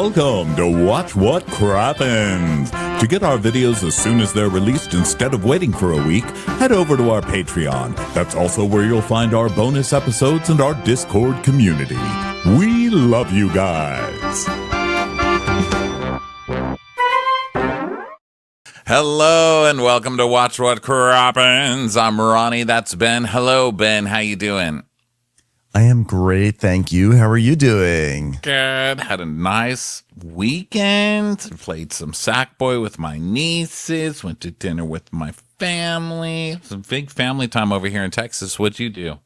Welcome to Watch What Crappens. To get our videos as soon as they're released instead of waiting for a week, head over to our Patreon. That's also where you'll find our bonus episodes and our Discord community. We love you guys. Hello and welcome to Watch What Crappens. I'm Ronnie, that's Ben. Hello, Ben. How you doing? I am great, thank you. How are you doing? Good. Had a nice weekend. Played some Sackboy with my nieces. Went to dinner with my family. Some big family time over here in Texas. What'd you do?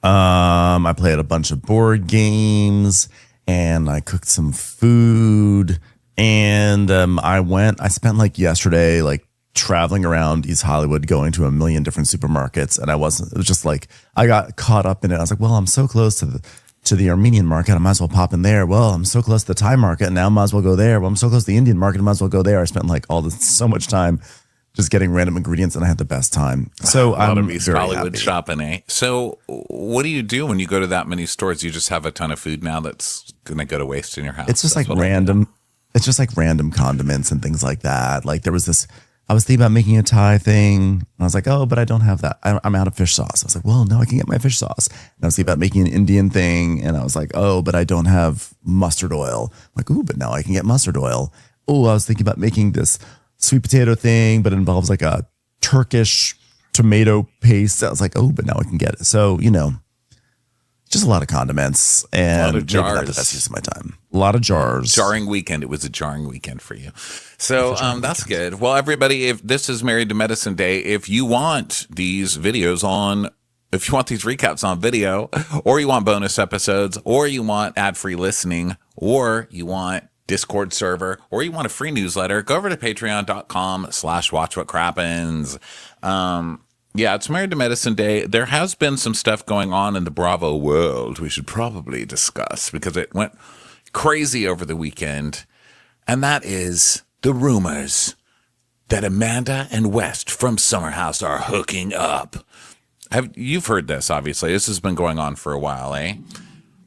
I played a bunch of board games and I cooked some food. And I spent like yesterday, like traveling around East Hollywood, going to a million different supermarkets. And it was just like, I got caught up in it. I was like, well, I'm so close to the Armenian market. I might as well pop in there. Well, I'm so close to the Thai market. Now I might as well go there. Well, I'm so close to the Indian market. I might as well go there. I spent like so much time just getting random ingredients and I had the best time. So I'm very Hollywood happy. shopping, eh? So what do you do when you go to that many stores? You just have a ton of food now that's going to go to waste in your house. It's just like random. It's just like random condiments and things like that. Like I was thinking about making a Thai thing. And I was like, oh, but I don't have that. I'm out of fish sauce. I was like, well, no, I can get my fish sauce. And I was thinking about making an Indian thing. And I was like, oh, but I don't have mustard oil. I'm like, ooh, but now I can get mustard oil. Oh, I was thinking about making this sweet potato thing, but it involves like a Turkish tomato paste. I was like, oh, but now I can get it. So, just a lot of condiments and a lot of jars. Not the best use of my time. A lot of jars. Jarring weekend. It was a jarring weekend for you. So that's good. Well, everybody, if this is Married to Medicine Day, if you want these videos if you want these recaps on video, or you want bonus episodes, or you want ad-free listening, or you want Discord server, or you want a free newsletter, go over to patreon.com/watchwhatcrappens. Yeah, it's Married to Medicine Day. There has been some stuff going on in the Bravo world we should probably discuss because it went crazy over the weekend. And that is the rumors that Amanda and West from Summer House are hooking up. You've heard this, obviously. This has been going on for a while, eh?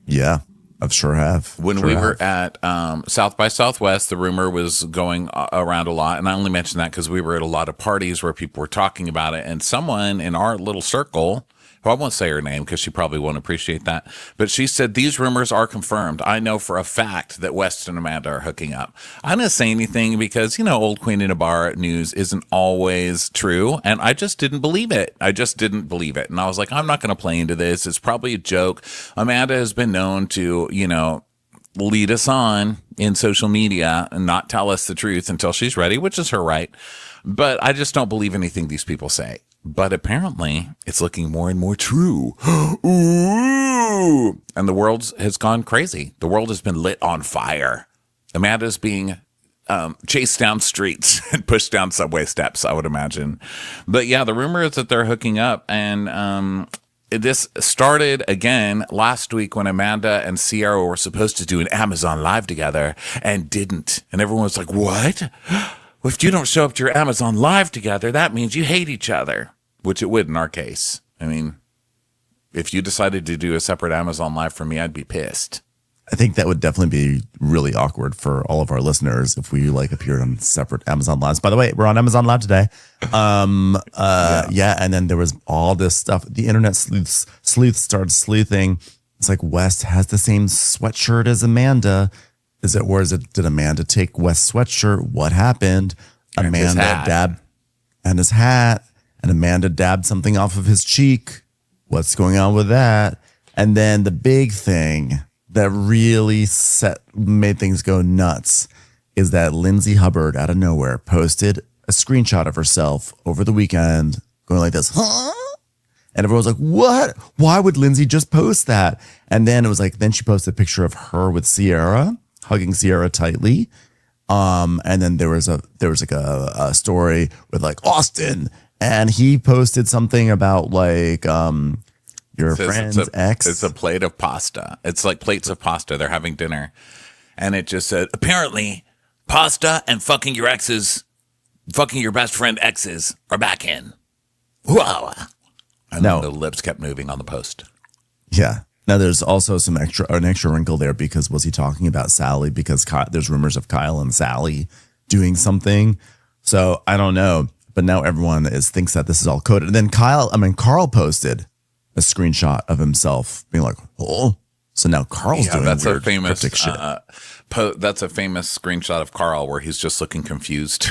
Yeah, I sure have. When we were at South by Southwest, the rumor was going around a lot. And I only mention that because we were at a lot of parties where people were talking about it. And someone in our little circle, who I won't say her name because she probably won't appreciate that, but she said, these rumors are confirmed. I know for a fact that West and Amanda are hooking up. I didn't say anything because, old Queen in a Bar news isn't always true. And I just didn't believe it. And I was like, I'm not going to play into this. It's probably a joke. Amanda has been known to, lead us on in social media and not tell us the truth until she's ready, which is her right. But I just don't believe anything these people say. But apparently, it's looking more and more true. Ooh! And the world has gone crazy. The world has been lit on fire. Amanda's being chased down streets and pushed down subway steps, I would imagine. But yeah, the rumor is that they're hooking up. And this started again last week when Amanda and Sierra were supposed to do an Amazon Live together and didn't. And everyone was like, what? Well, if you don't show up to your Amazon Live together, that means you hate each other, which it would in our case. I mean, if you decided to do a separate Amazon Live for me, I'd be pissed. I think that would definitely be really awkward for all of our listeners if we appeared on separate Amazon Lives. By the way, we're on Amazon Live today. Yeah. And then there was all this stuff. The internet sleuth started sleuthing. It's like West has the same sweatshirt as Amanda. Did Amanda take West's sweatshirt? What happened? And Amanda dabbed and his hat, and Amanda dabbed something off of his cheek. What's going on with that? And then the big thing that really made things go nuts is that Lindsay Hubbard out of nowhere posted a screenshot of herself over the weekend going like this, huh? And everyone was like, what? Why would Lindsay just post that? And then it was like, then she posted a picture of her with Sierra, hugging Sierra tightly. And then there was like a story with like Austin, and he posted something about like your friend's ex. It's a plate of pasta. It's like plates of pasta. They're having dinner, and it just said, apparently, pasta and fucking your best friend exes are back in. Wow. And then the lips kept moving on the post. Yeah. Now, there's also an extra wrinkle there because was he talking about Sally? Because there's rumors of Kyle and Sally doing something. So I don't know. But now everyone thinks that this is all coded. And then Carl posted a screenshot of himself being like, oh. So now Carl's doing that's weird a famous cryptic shit. That's a famous screenshot of Carl where he's just looking confused.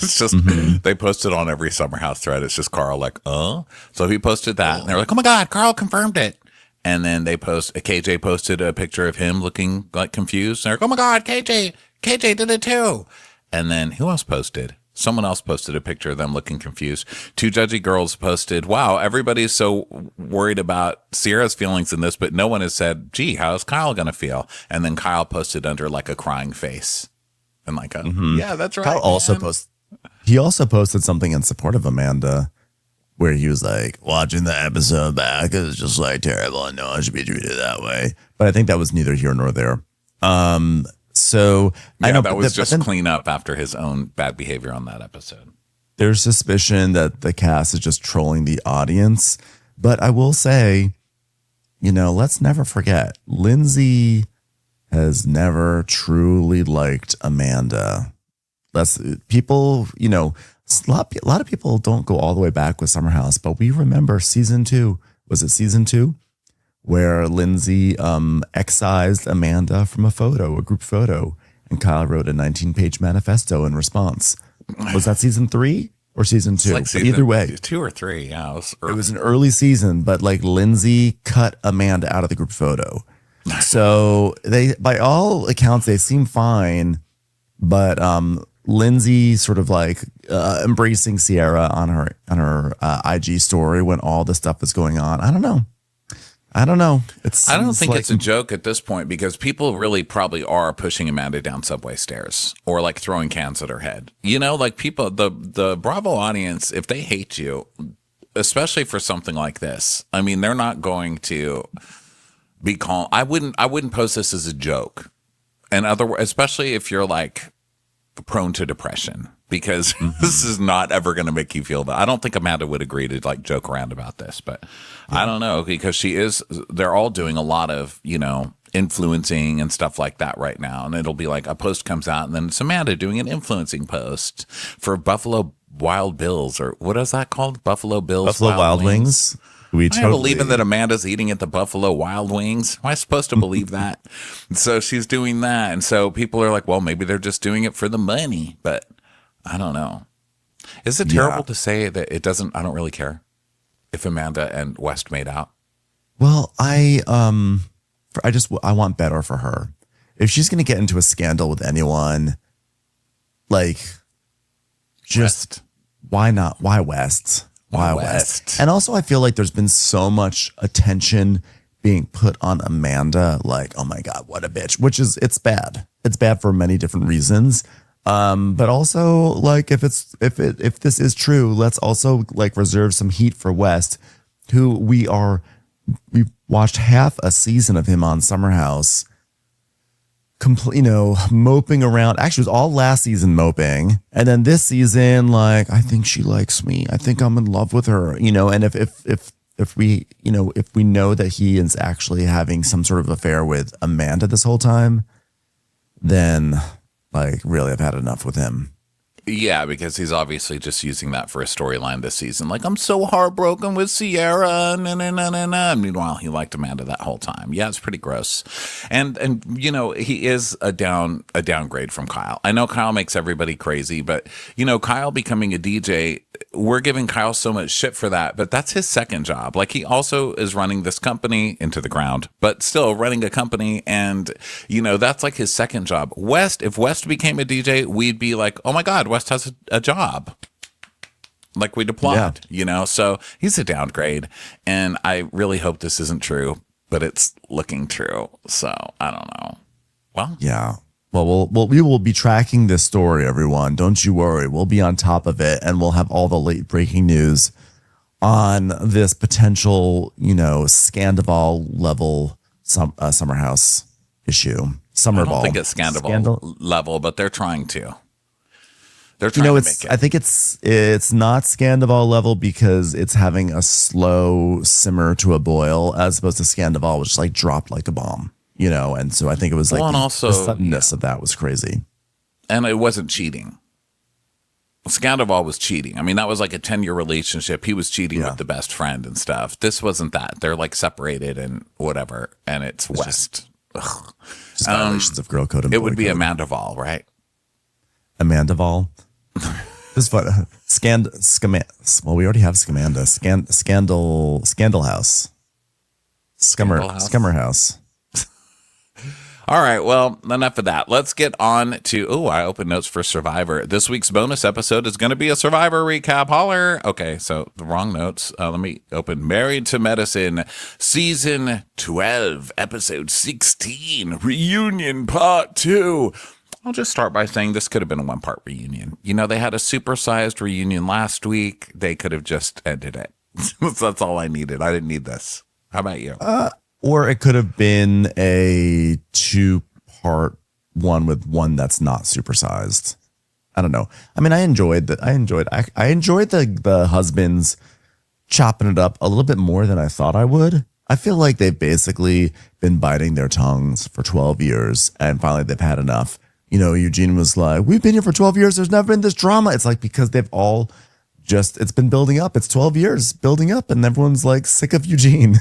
It's just they post it on every Summer House thread. It's just Carl like, oh. So he posted that, and they're like, oh my god, Carl confirmed it. And then KJ posted a picture of him looking like confused. And they're like, oh my god, KJ did it too. And then who else posted? Someone else posted a picture of them looking confused. Two judgy girls posted, wow, everybody's so worried about Sierra's feelings in this, but no one has said, gee, how's Kyle going to feel? And then Kyle posted under like a crying face. And like, yeah, that's right. Kyle also posted something in support of Amanda where he was like, watching the episode back is just like terrible. And no one should be treated that way. But I think that was neither here nor there. So yeah, I know that was just clean up after his own bad behavior on that episode. There's suspicion that the cast is just trolling the audience. But I will say, let's never forget, Lindsay has never truly liked Amanda. People, a lot of people don't go all the way back with Summer House, but we remember season 2. Was it season 2? Where Lindsay excised Amanda from a group photo, and Kyle wrote a 19-page manifesto in response. Was that season 3 or season 2? Like either way, 2 or 3. Yeah, it was an early season, but like Lindsay cut Amanda out of the group photo. So by all accounts, they seem fine, but Lindsay sort of like embracing Sierra on her IG story when all this stuff is going on. I don't know. I don't think it's a joke at this point because people really probably are pushing Amanda down subway stairs or like throwing cans at her head. Like people, the Bravo audience, if they hate you, especially for something like this, I mean, they're not going to be calm. I wouldn't post this as a joke. And especially if you're like prone to depression, because this is not ever going to make you feel that. I don't think Amanda would agree to like joke around about this, but I don't know, because they're all doing a lot of, influencing and stuff like that right now. And it'll be like a post comes out and then it's Amanda doing an influencing post for Buffalo Wild Bills, or what is that called? Buffalo Wild Wings. I believe that Amanda's eating at the Buffalo Wild Wings. Am I supposed to believe that? So she's doing that. And so people are like, well, maybe they're just doing it for the money, but I don't know. Is it terrible to say that I don't really care if Amanda and West made out? Well, I want better for her. If she's going to get into a scandal with anyone, like just why not? Why West? Why West? And also I feel like there's been so much attention being put on Amanda, like, oh my God, what a bitch, it's bad. It's bad for many different reasons. But also like if this is true, let's also like reserve some heat for West, who we watched half a season of him on Summer House, moping around. Actually, it was all last season moping, and then this season, like, I think she likes me. I think I'm in love with her. And if we know that he is actually having some sort of affair with Amanda this whole time, then like really I've had enough with him. Yeah, because he's obviously just using that for a storyline this season. Like, I'm so heartbroken with Sierra. Meanwhile, he liked Amanda that whole time. Yeah, it's pretty gross. And he is a downgrade from Kyle. I know Kyle makes everybody crazy, but Kyle becoming a DJ, we're giving Kyle so much shit for that, but that's his second job. Like, he also is running this company into the ground, but still running a company, and that's like his second job. If West became a DJ, we'd be like, oh my God, West has a job. Like, we'd applaud, so he's a downgrade, and I really hope this isn't true, but it's looking true. So I don't know. Well, yeah. Well, we will be tracking this story, everyone. Don't you worry. We'll be on top of it, and we'll have all the late breaking news on this potential, Scandival level Summer House issue. I don't think it's Scandival level, but they're trying to. They're trying to make it. I think it's not Scandival level because it's having a slow simmer to a boil as opposed to Scandival, which like dropped like a bomb, and so I think it was like the suddenness of that was crazy. And it wasn't cheating. Scandival was cheating. I mean, that was like a 10-year relationship. He was cheating with the best friend and stuff. This wasn't that. They're like separated and whatever. And it's West. Just violations of girl code. And it would be code. Amandaval, right? Amandaval. This is fun. Well, we already have Scamanda. Scandal House. Scummer House. All right, well, enough of that. Let's get on to, I opened notes for Survivor. This week's bonus episode is going to be a Survivor recap. Holler. Okay, so the wrong notes. Let me open Married to Medicine, Season 12, Episode 16, Reunion Part 2. I'll just start by saying this could have been a one-part reunion. They had a supersized reunion last week. They could have just ended it. That's all I needed. I didn't need this. How about you? Or it could have been a 2-part one with one that's not supersized. I don't know. I mean, I enjoyed the husbands chopping it up a little bit more than I thought I would. I feel like they've basically been biting their tongues for 12 years and finally they've had enough. Eugene was like, we've been here for 12 years. There's never been this drama. It's like because they've all it's been building up. It's 12 years building up and everyone's like sick of Eugene,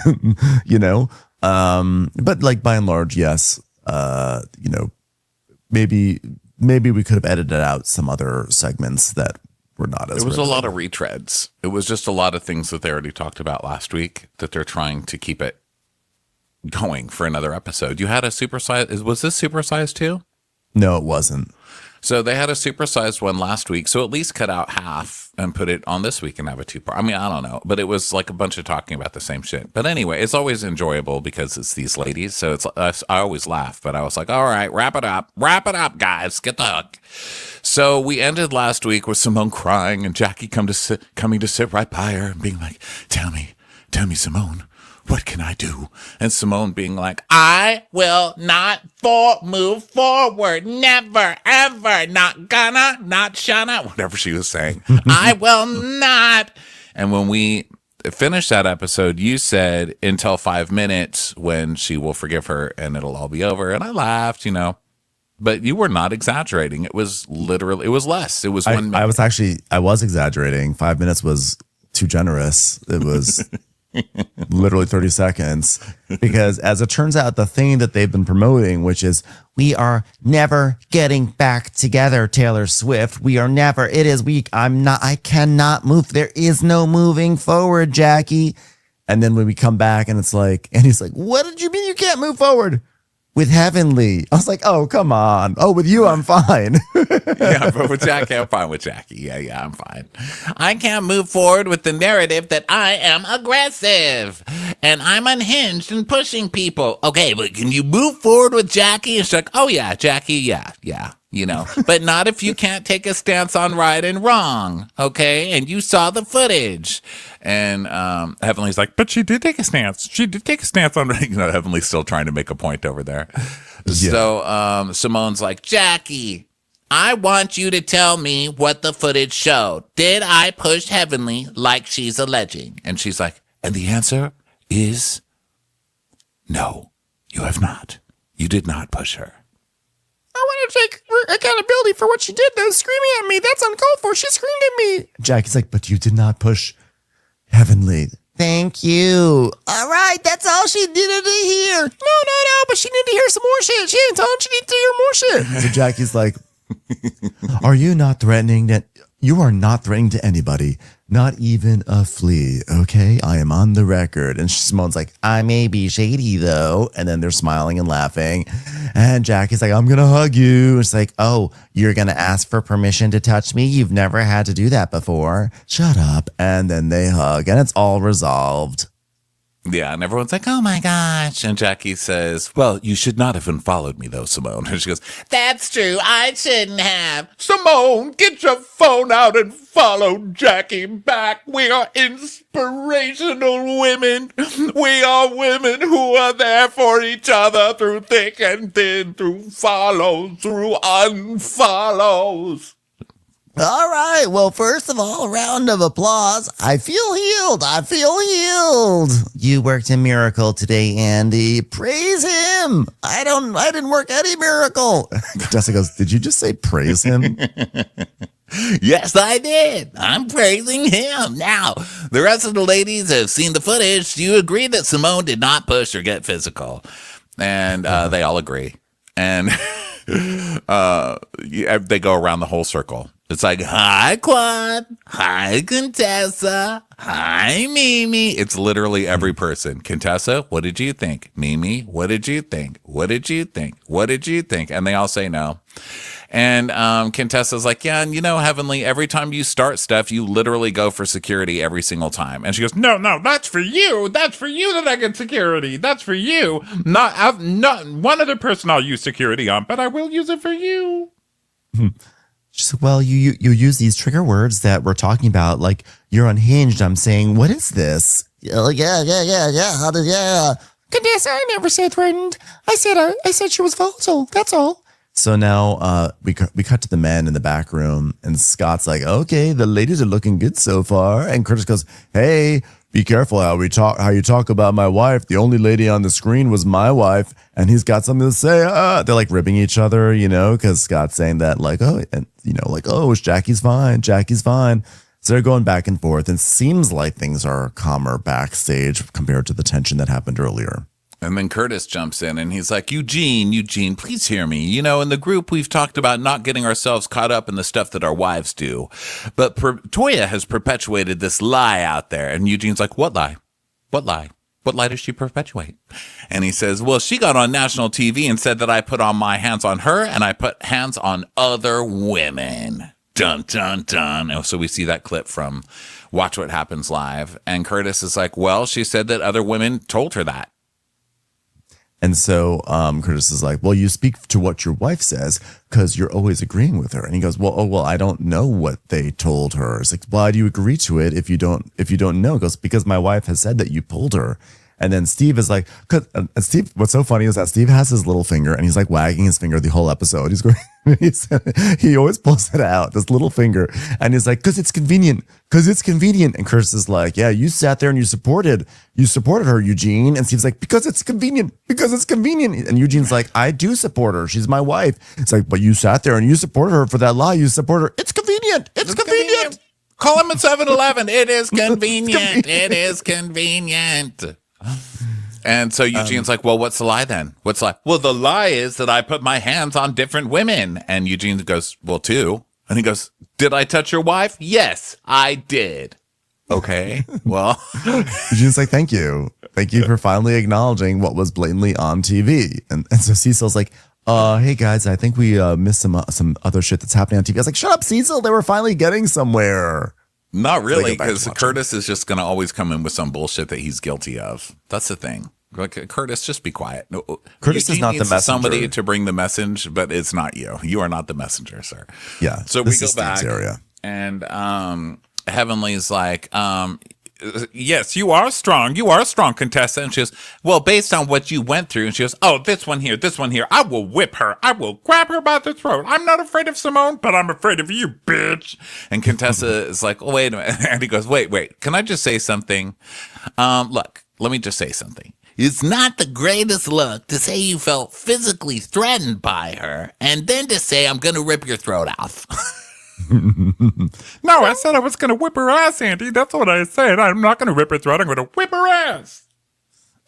But like by and large, yes, maybe we could have edited out some other segments that were not as. It was a lot of retreads. It was just a lot of things that they already talked about last week that they're trying to keep it going for another episode. You had a supersized. Was this supersized too? No, it wasn't. So they had a supersized one last week. So at least cut out half and put it on this week and have a 2-part. I mean, I don't know, but it was like a bunch of talking about the same shit. But anyway, it's always enjoyable because it's these ladies. So I always laugh, but I was like, all right, wrap it up, guys, get the hook. So we ended last week with Simone crying and Jackie coming to sit right by her and being like, tell me, Simone. What can I do? And Simone being like, I will not move forward. Never, ever. Not gonna, not shana. Whatever she was saying. I will not. And when we finished that episode, you said until 5 minutes when she will forgive her and it'll all be over. And I laughed, But you were not exaggerating. It was literally, it was less. It was 1 minute. I was exaggerating. 5 minutes was too generous. It was... literally 30 seconds, because as it turns out, the thing that they've been promoting, which is we are never getting back together, Taylor Swift. We are never. It is weak. I cannot move. There is no moving forward, Jackie. And then when we come back and it's like, and he's like, what did you mean you can't move forward? With Heavenly. I was like, oh, come on. Oh, with you, I'm fine. Yeah, but with Jackie, I'm fine with Jackie. Yeah, I'm fine. I can't move forward with the narrative that I am aggressive and I'm unhinged and pushing people. Okay, but can you move forward with Jackie? And she's like, oh, yeah, Jackie, yeah. But not if you can't take a stance on right and wrong, okay? And you saw the footage. And Heavenly's like, but she did take a stance. She did take a stance on, Heavenly's still trying to make a point over there. Yeah. So Simone's like, Jackie, I want you to tell me what the footage showed. Did I push Heavenly like she's alleging? And she's like, and the answer is no, you have not. You did not push her. I want to take accountability for what she did, though. Screaming at me. That's uncalled for. She screamed at me. Jackie's like, but you did not push Heavenly. Thank you. All right. That's all she needed to hear. No. But she needed to hear some more shit. She ain't telling she needed to hear more shit. So Jackie's like, are you not threatening that? You are not threatening to anybody, not even a flea, okay? I am on the record. And Simone's like, I may be shady, though. And then they're smiling and laughing. And Jackie's like, I'm going to hug you. It's like, oh, you're going to ask for permission to touch me? You've never had to do that before. Shut up. And then they hug, and it's all resolved. Yeah, and everyone's like, oh my gosh. And Jackie says, well, you should not have unfollowed me though, Simone. And she goes, that's true. I shouldn't have. Simone, get your phone out and follow Jackie back. We are inspirational women. We are women who are there for each other through thick and thin, through follows, through unfollows. All right. Well, first of all, a round of applause. I feel healed. I feel healed. You worked a miracle today, Andy. Praise him. I didn't work any miracle. Jessica goes, did you just say praise him? Yes, I did. I'm praising him. Now, the rest of the ladies have seen the footage. Do you agree that Simone did not push or get physical? And they all agree. And they go around the whole circle. It's like, hi, Quad. Hi, Contessa. Hi, Mimi. It's literally every person. Contessa, what did you think? Mimi, what did you think? What did you think? What did you think? And they all say no. And Contessa's like, yeah, and Heavenly, every time you start stuff, you literally go for security every single time. And she goes, no, that's for you. That's for you that I get security. That's for you. Not one other person I'll use security on, but I will use it for you. She said, well, you use these trigger words that we're talking about, like you're unhinged. I'm saying, what is this? Like, yeah. Contessa, I never said threatened. I said she was volatile. That's all. So now we cut to the men in the back room, and Scott's like, okay, the ladies are looking good so far. And Curtis goes, hey, be careful how you talk about my wife. The only lady on the screen was my wife, and he's got something to say. They're like ribbing each other, because Scott's saying that Jackie's fine. So they're going back and forth, and seems like things are calmer backstage compared to the tension that happened earlier. And then Curtis jumps in and he's like, Eugene, please hear me. In the group, we've talked about not getting ourselves caught up in the stuff that our wives do. But Toya has perpetuated this lie out there. And Eugene's like, what lie? What lie? What lie does she perpetuate? And he says, well, she got on national TV and said that I put on my hands on her and I put hands on other women. Dun, dun, dun. So we see that clip from Watch What Happens Live. And Curtis is like, well, she said that other women told her that. And so Curtis is like, well, you speak to what your wife says because you're always agreeing with her. And he goes, well, I don't know what they told her. It's like, why do you agree to it if you don't know? He goes, because my wife has said that you pulled her. And then Steve is like, Steve, what's so funny is that Steve has his little finger and he's like wagging his finger the whole episode. He's going, he always pulls it out, this little finger. And he's like, because it's convenient. And Curtis is like, yeah, you sat there and you supported her, Eugene. And Steve's like, because it's convenient. And Eugene's like, I do support her. She's my wife. It's like, but you sat there and you supported her for that lie. You support her. It's convenient. It's convenient. Call him at 7-Eleven. It is convenient. It is convenient. And so Eugene's like, well, what's the lie then? What's the lie? Well, the lie is that I put my hands on different women. And Eugene goes, well, two. And he goes, did I touch your wife? Yes, I did. Okay, well. Eugene's like, thank you. Thank you for finally acknowledging what was blatantly on TV. And so Cecil's like, hey, guys, I think we missed some other shit that's happening on TV. I was like, shut up, Cecil. They were finally getting somewhere. Not really, because Curtis is just going to always come in with some bullshit that he's guilty of. That's the thing. Like, Curtis, just be quiet. No, Curtis is not the messenger. Somebody to bring the message, but it's not you. You are not the messenger, sir. Yeah. So we go back, and Heavenly's like, yes, you are strong. You are strong, Contessa. And she goes, well, based on what you went through. And she goes, oh, this one here. I will whip her. I will grab her by the throat. I'm not afraid of Simone, but I'm afraid of you, bitch. And Contessa is like, oh, wait a minute. And he goes, wait. Can I just say something? Look, let me just say something. It's not the greatest look to say you felt physically threatened by her and then to say, I'm going to rip your throat off. No, I said I was going to whip her ass, Andy. That's what I said. I'm not going to rip her throat. I'm going to whip her ass.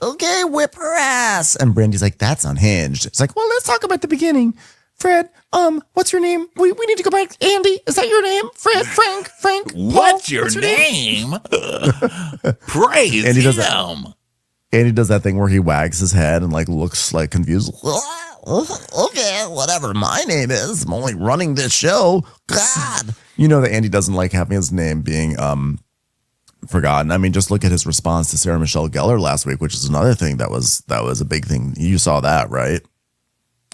Okay, whip her ass. And Brandy's like, that's unhinged. It's like, well, let's talk about the beginning. Fred, what's your name? We need to go back. Andy, is that your name? Fred, Frank, Paul, what's your name? Praise Andy does him. Andy does that thing where he wags his head and like looks like confused. Okay, whatever my name is. I'm only running this show. God. You know that Andy doesn't like having his name being forgotten. I mean, just look at his response to Sarah Michelle Gellar last week, which is another thing that was a big thing. You saw that, right?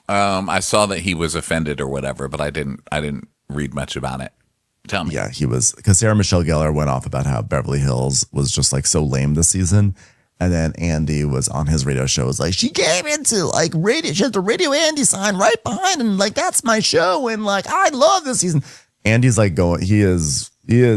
I saw that he was offended or whatever, but I didn't read much about it. Tell me. Yeah, he was, because Sarah Michelle Gellar went off about how Beverly Hills was just like so lame this season. And then Andy was on his radio show. Was like, she came into like radio. She has the Radio Andy sign right behind, and like that's my show. And like, I love this season. Andy's like he is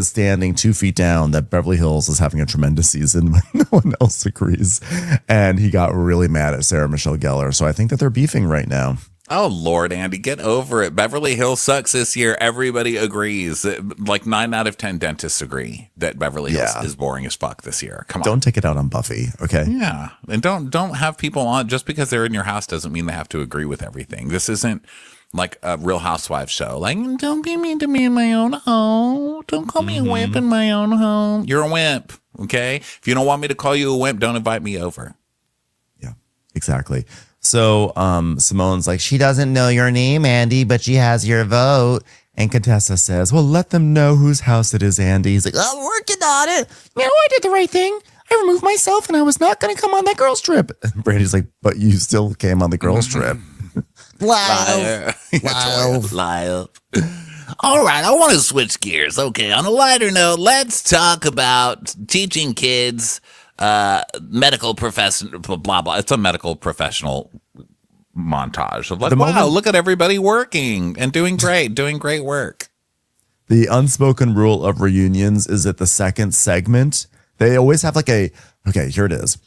standing 2 feet down that Beverly Hills is having a tremendous season when no one else agrees. And he got really mad at Sarah Michelle Gellar. So I think that they're beefing right now. Oh, Lord, Andy, get over it. Beverly Hills sucks this year. Everybody agrees. Like 9 out of 10 dentists agree that Beverly Hills is boring as fuck this year. Come on. Don't take it out on Buffy, okay? Yeah. And don't have people on just because they're in your house doesn't mean they have to agree with everything. This isn't like a Real Housewives show. Like, don't be mean to me in my own home. Don't call me a wimp in my own home. You're a wimp, okay? If you don't want me to call you a wimp, don't invite me over. Yeah, exactly. So Simone's like, she doesn't know your name, Andy, but she has your vote. And Contessa says, well, let them know whose house it is, Andy. He's like, I'm working on it. You know, I did the right thing. I removed myself and I was not going to come on that girls trip. And Brandy's like, but you still came on the girls trip. Liar. Liar. All right, I want to switch gears. Okay, on a lighter note, let's talk about teaching kids medical profession, blah, blah. It's a medical professional montage of like, wow, look at everybody working and doing great work. The unspoken rule of reunions is that the second segment, they always have like okay, here it is.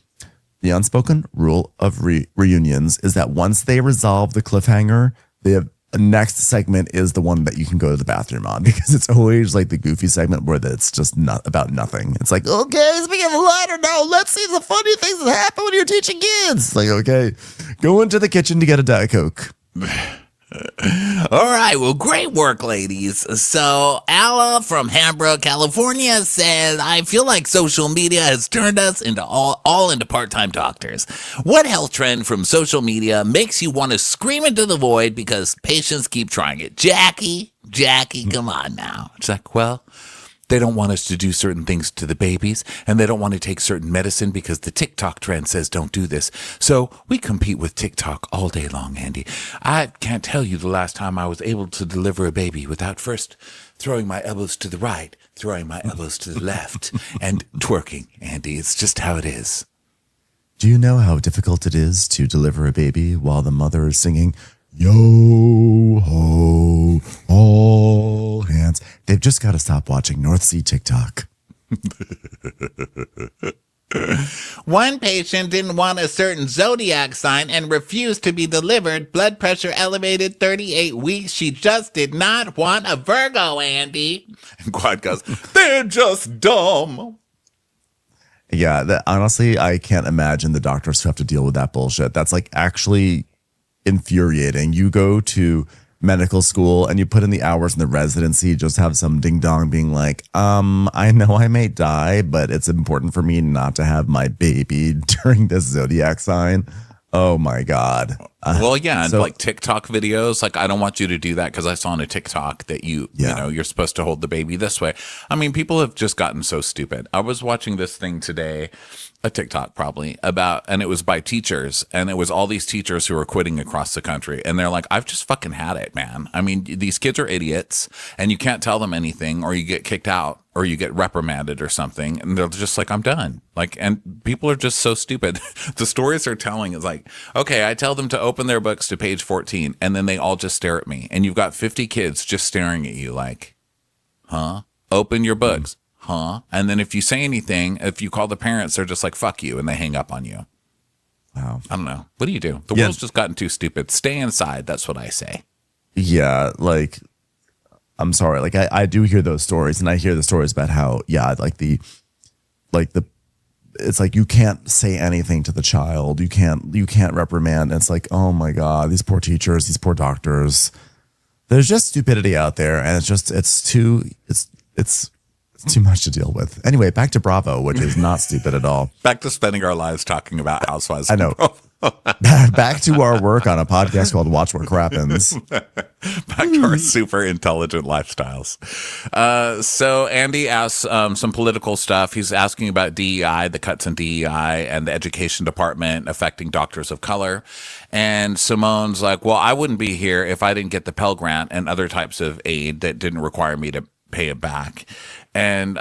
The unspoken rule of reunions is that once they resolve the cliffhanger, the next segment is the one that you can go to the bathroom on, because it's always like the goofy segment where it's just not about nothing. It's like, okay, speaking of the lighter now, let's see the funny things that happen when you're teaching kids. It's like, okay, go into the kitchen to get a Diet Coke. All right, well, great work, ladies. So Alla from Hambro, California says, I feel like social media has turned us into all into part-time doctors. What health trend from social media makes you want to scream into the void because patients keep trying it? Jackie, come on now. It's like, well, they don't want us to do certain things to the babies, and they don't want to take certain medicine because the TikTok trend says don't do this. So we compete with TikTok all day long, Andy. I can't tell you the last time I was able to deliver a baby without first throwing my elbows to the right, throwing my elbows to the left, and twerking, Andy. It's just how it is. Do you know how difficult it is to deliver a baby while the mother is singing, yo ho, all hands? They've just got to stop watching North Sea TikTok. One patient didn't want a certain zodiac sign and refused to be delivered. Blood pressure elevated 38 weeks. She just did not want a Virgo, Andy. And Quad goes, they're just dumb. Yeah, honestly, I can't imagine the doctors who have to deal with that bullshit. That's like actually infuriating. You go to medical school and you put in the hours in the residency, just have some ding dong being like, I know I may die, but it's important for me not to have my baby during this zodiac sign. Oh my God. Well, yeah, and like TikTok videos, like I don't want you to do that because I saw on a TikTok that you know, you're supposed to hold the baby this way. I mean, people have just gotten so stupid. I was watching this thing today, a TikTok probably, and it was by teachers, and it was all these teachers who are quitting across the country, and they're like, I've just fucking had it, man. I mean, these kids are idiots, and you can't tell them anything, or you get kicked out, or you get reprimanded or something, and they're just like, I'm done. Like, and people are just so stupid. The stories they're telling is like, okay, I tell them to open their books to page 14, and then they all just stare at me, and you've got 50 kids just staring at you like, huh? Open your books. Huh? And then if you say anything, if you call the parents, they're just like, fuck you, and they hang up on you. Wow. I don't know. What do you do? The world's just gotten too stupid. Stay inside. That's what I say. Yeah, like, I'm sorry. Like, I do hear those stories, and I hear the stories about how, it's like you can't say anything to the child. You can't reprimand. And it's like, oh my God, these poor teachers, these poor doctors. There's just stupidity out there, and it's too much to deal with. Anyway, back to Bravo, which is not stupid at all. Back to spending our lives talking about housewives. I know. Back to our work on a podcast called Watch What Crappens. Back to our super intelligent lifestyles. So Andy asks some political stuff. He's asking about DEI, the cuts in DEI, and the education department affecting doctors of color. And Simone's like, well, I wouldn't be here if I didn't get the Pell Grant and other types of aid that didn't require me to pay it back. And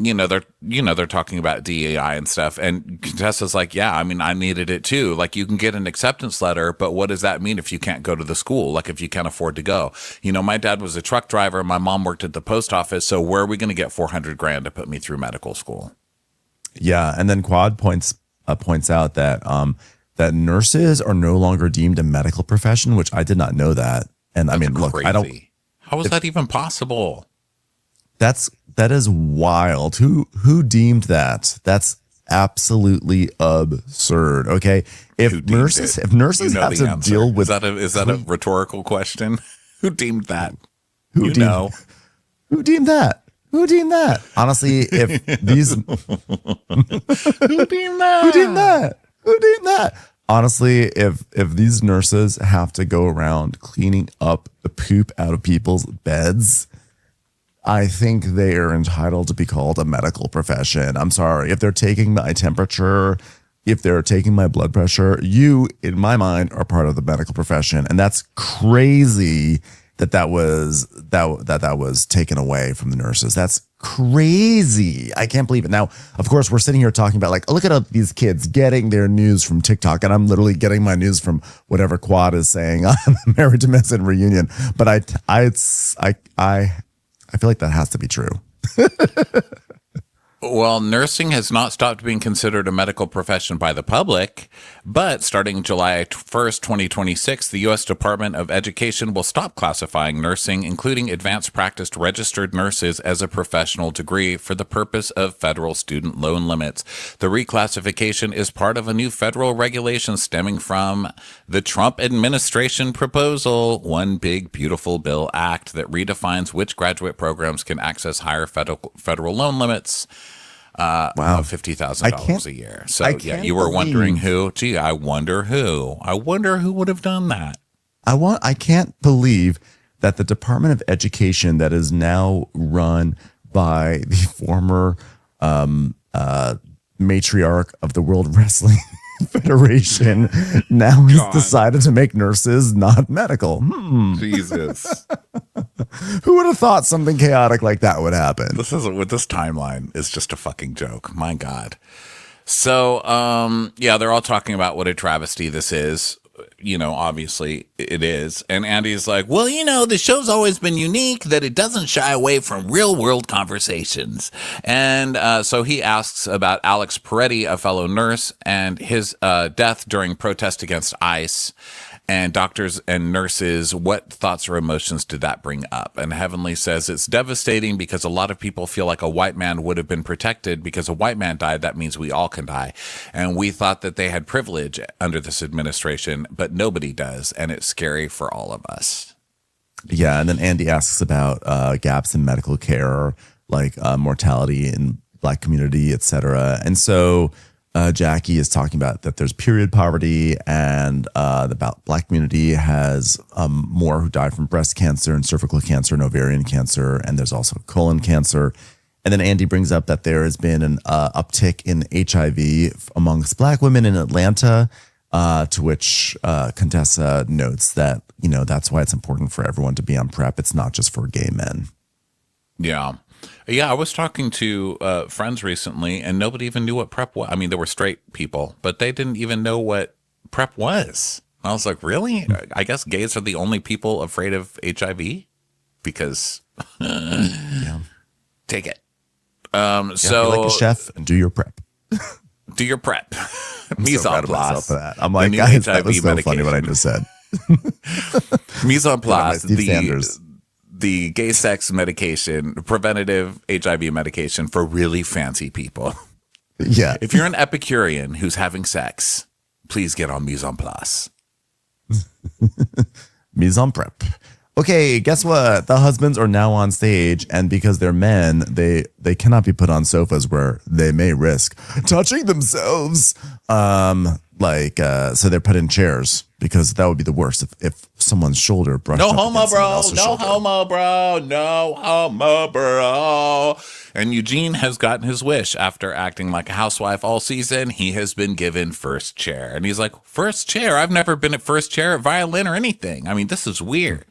they're talking about DEI and stuff. And Contessa's like, yeah, I mean, I needed it too. Like, you can get an acceptance letter, but what does that mean if you can't go to the school? Like, if you can't afford to go? My dad was a truck driver. My mom worked at the post office. So where are we going to get $400,000 to put me through medical school? Yeah. And then Quad points out that, that nurses are no longer deemed a medical profession, which I did not know that. And I mean, look, I don't. How is that even possible? That is wild. Who deemed that? That's absolutely absurd. Okay, if nurses have to deal with is that a rhetorical question? Who deemed that? Who deemed that? Who deemed that? Honestly, if these who deemed that? Who deemed that? Who deemed that? Honestly, if these nurses have to go around cleaning up the poop out of people's beds, I think they are entitled to be called a medical profession. I'm sorry. If they're taking my temperature, if they're taking my blood pressure, you, in my mind, are part of the medical profession. And that's crazy that was taken away from the nurses. That's crazy. I can't believe it. Now, of course, we're sitting here talking about like, look at these kids getting their news from TikTok, and I'm literally getting my news from whatever Quad is saying on the Married to Medicine reunion. But I feel like that has to be true. Well, nursing has not stopped being considered a medical profession by the public, but starting July 1st, 2026, the U.S. Department of Education will stop classifying nursing, including advanced practice registered nurses, as a professional degree for the purpose of federal student loan limits. The reclassification is part of a new federal regulation stemming from the Trump administration proposal, One Big Beautiful Bill Act, that redefines which graduate programs can access higher federal loan limits. Wow. Of $50,000 a year. So yeah, you were wondering who? Gee, I wonder who. I wonder who would have done that. I can't believe that the Department of Education, that is now run by the former matriarch of the World Wrestling Federation, now has decided to make nurses not medical. Jesus. Who would have thought something chaotic like that would happen? This timeline is just a fucking joke. My God. So, yeah, they're all talking about what a travesty this is. Obviously it is. And Andy's like, well, the show's always been unique, that it doesn't shy away from real world conversations. And so he asks about Alex Peretti, a fellow nurse, and his death during protest against ICE. And doctors and nurses, what thoughts or emotions did that bring up? And Heavenly says it's devastating because a lot of people feel like a white man would have been protected because a white man died. That means we all can die. And we thought that they had privilege under this administration, but nobody does. And it's scary for all of us. Yeah. And then Andy asks about gaps in medical care, like mortality in Black community, et cetera. And so Jackie is talking about that there's period poverty, and the Black community has more who die from breast cancer and cervical cancer and ovarian cancer, and there's also colon cancer. And then Andy brings up that there has been an uptick in HIV amongst Black women in Atlanta, to which Contessa notes that, that's why it's important for everyone to be on PrEP. It's not just for gay men. Yeah. Yeah, I was talking to friends recently, and nobody even knew what PrEP was. I mean, there were straight people, but they didn't even know what PrEP was. I was like, really? I guess gays are the only people afraid of HIV? Because, take it. So, like a chef and do your PrEP. Do your PrEP. Mise en place. I'm like, guys, that was so funny what I just said. Mise en place. The gay sex medication, preventative HIV medication for really fancy people. Yeah. If you're an Epicurean who's having sex, please get on mise en place. Mise en PrEP. Okay, guess what? The husbands are now on stage, and because they're men, they cannot be put on sofas where they may risk touching themselves. So they're put in chairs, because that would be the worst if someone's shoulder brushed No up homo, against someone bro. else's No shoulder. homo, bro. No homo, bro. And Eugene has gotten his wish. After acting like a housewife all season, he has been given first chair. And he's like, first chair? I've never been at first chair at violin or anything. I mean, this is weird.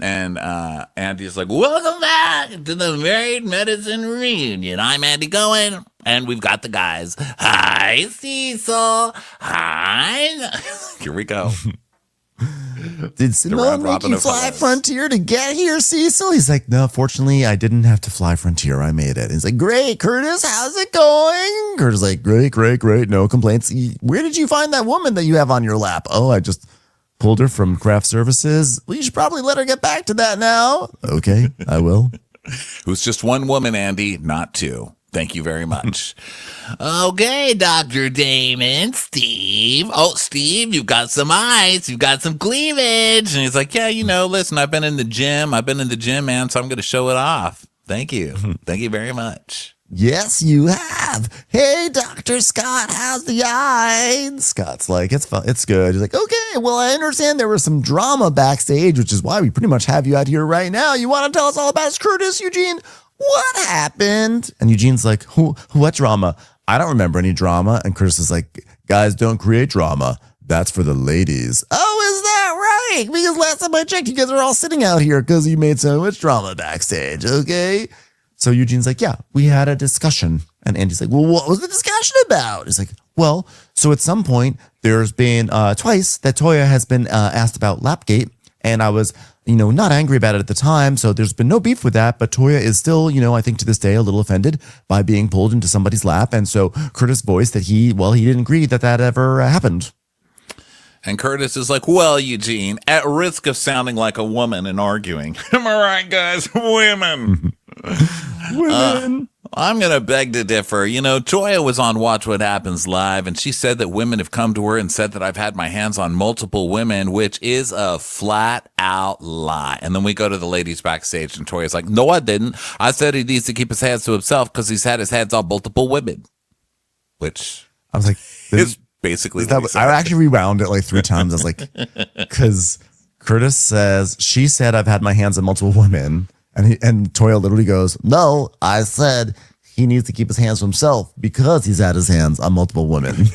And Andy's like, welcome back to the Married Medicine Reunion. I'm Andy Cohen, and we've got the guys. Hi, Cecil. Hi. Here we go. Did Simone make you fly Frontier to get here, Cecil? He's like, no, fortunately, I didn't have to fly Frontier. I made it. He's like, great, Curtis, how's it going? Curtis is like, great, no complaints. Where did you find that woman that you have on your lap? Oh, I just pulled her from craft services. Well, you should probably let her get back to that now. Okay, I will. It was just one woman, Andy, not two. Thank you very much. Okay, Dr. Damon, Steve. Oh, Steve, you've got some eyes. You've got some cleavage. And he's like, yeah, listen, I've been in the gym, man, so I'm going to show it off. Thank you. Thank you very much. Yes, you have. Hey, Dr. Scott, how's the eye? Scott's like, it's fun. It's good. He's like, okay, well, I understand there was some drama backstage, which is why we pretty much have you out here right now. You want to tell us all about Curtis, Eugene? What happened? And Eugene's like, what drama? I don't remember any drama. And Curtis is like, guys don't create drama. That's for the ladies. Oh, is that right? Because last time I checked, you guys are all sitting out here because you made so much drama backstage, okay? So Eugene's like, yeah, we had a discussion. And Andy's like, well, what was the discussion about? He's like, well, so at some point, there's been twice that Toya has been asked about Lapgate. And I was, not angry about it at the time. So there's been no beef with that. But Toya is still, I think to this day, a little offended by being pulled into somebody's lap. And so Curtis voiced that he didn't agree that ever happened. And Curtis is like, well, Eugene, at risk of sounding like a woman and arguing. Am I right, guys? Women. Women. I'm going to beg to differ. Toya was on Watch What Happens Live, and she said that women have come to her and said that I've had my hands on multiple women, which is a flat-out lie. And then we go to the ladies backstage, and Toya's like, no, I didn't. I said he needs to keep his hands to himself because he's had his hands on multiple women. Which I was like, is basically what I actually rewound it like 3 times. I was like, because Curtis says, she said I've had my hands on multiple women. And Toya literally goes, no, I said he needs to keep his hands to himself because he's had his hands on multiple women.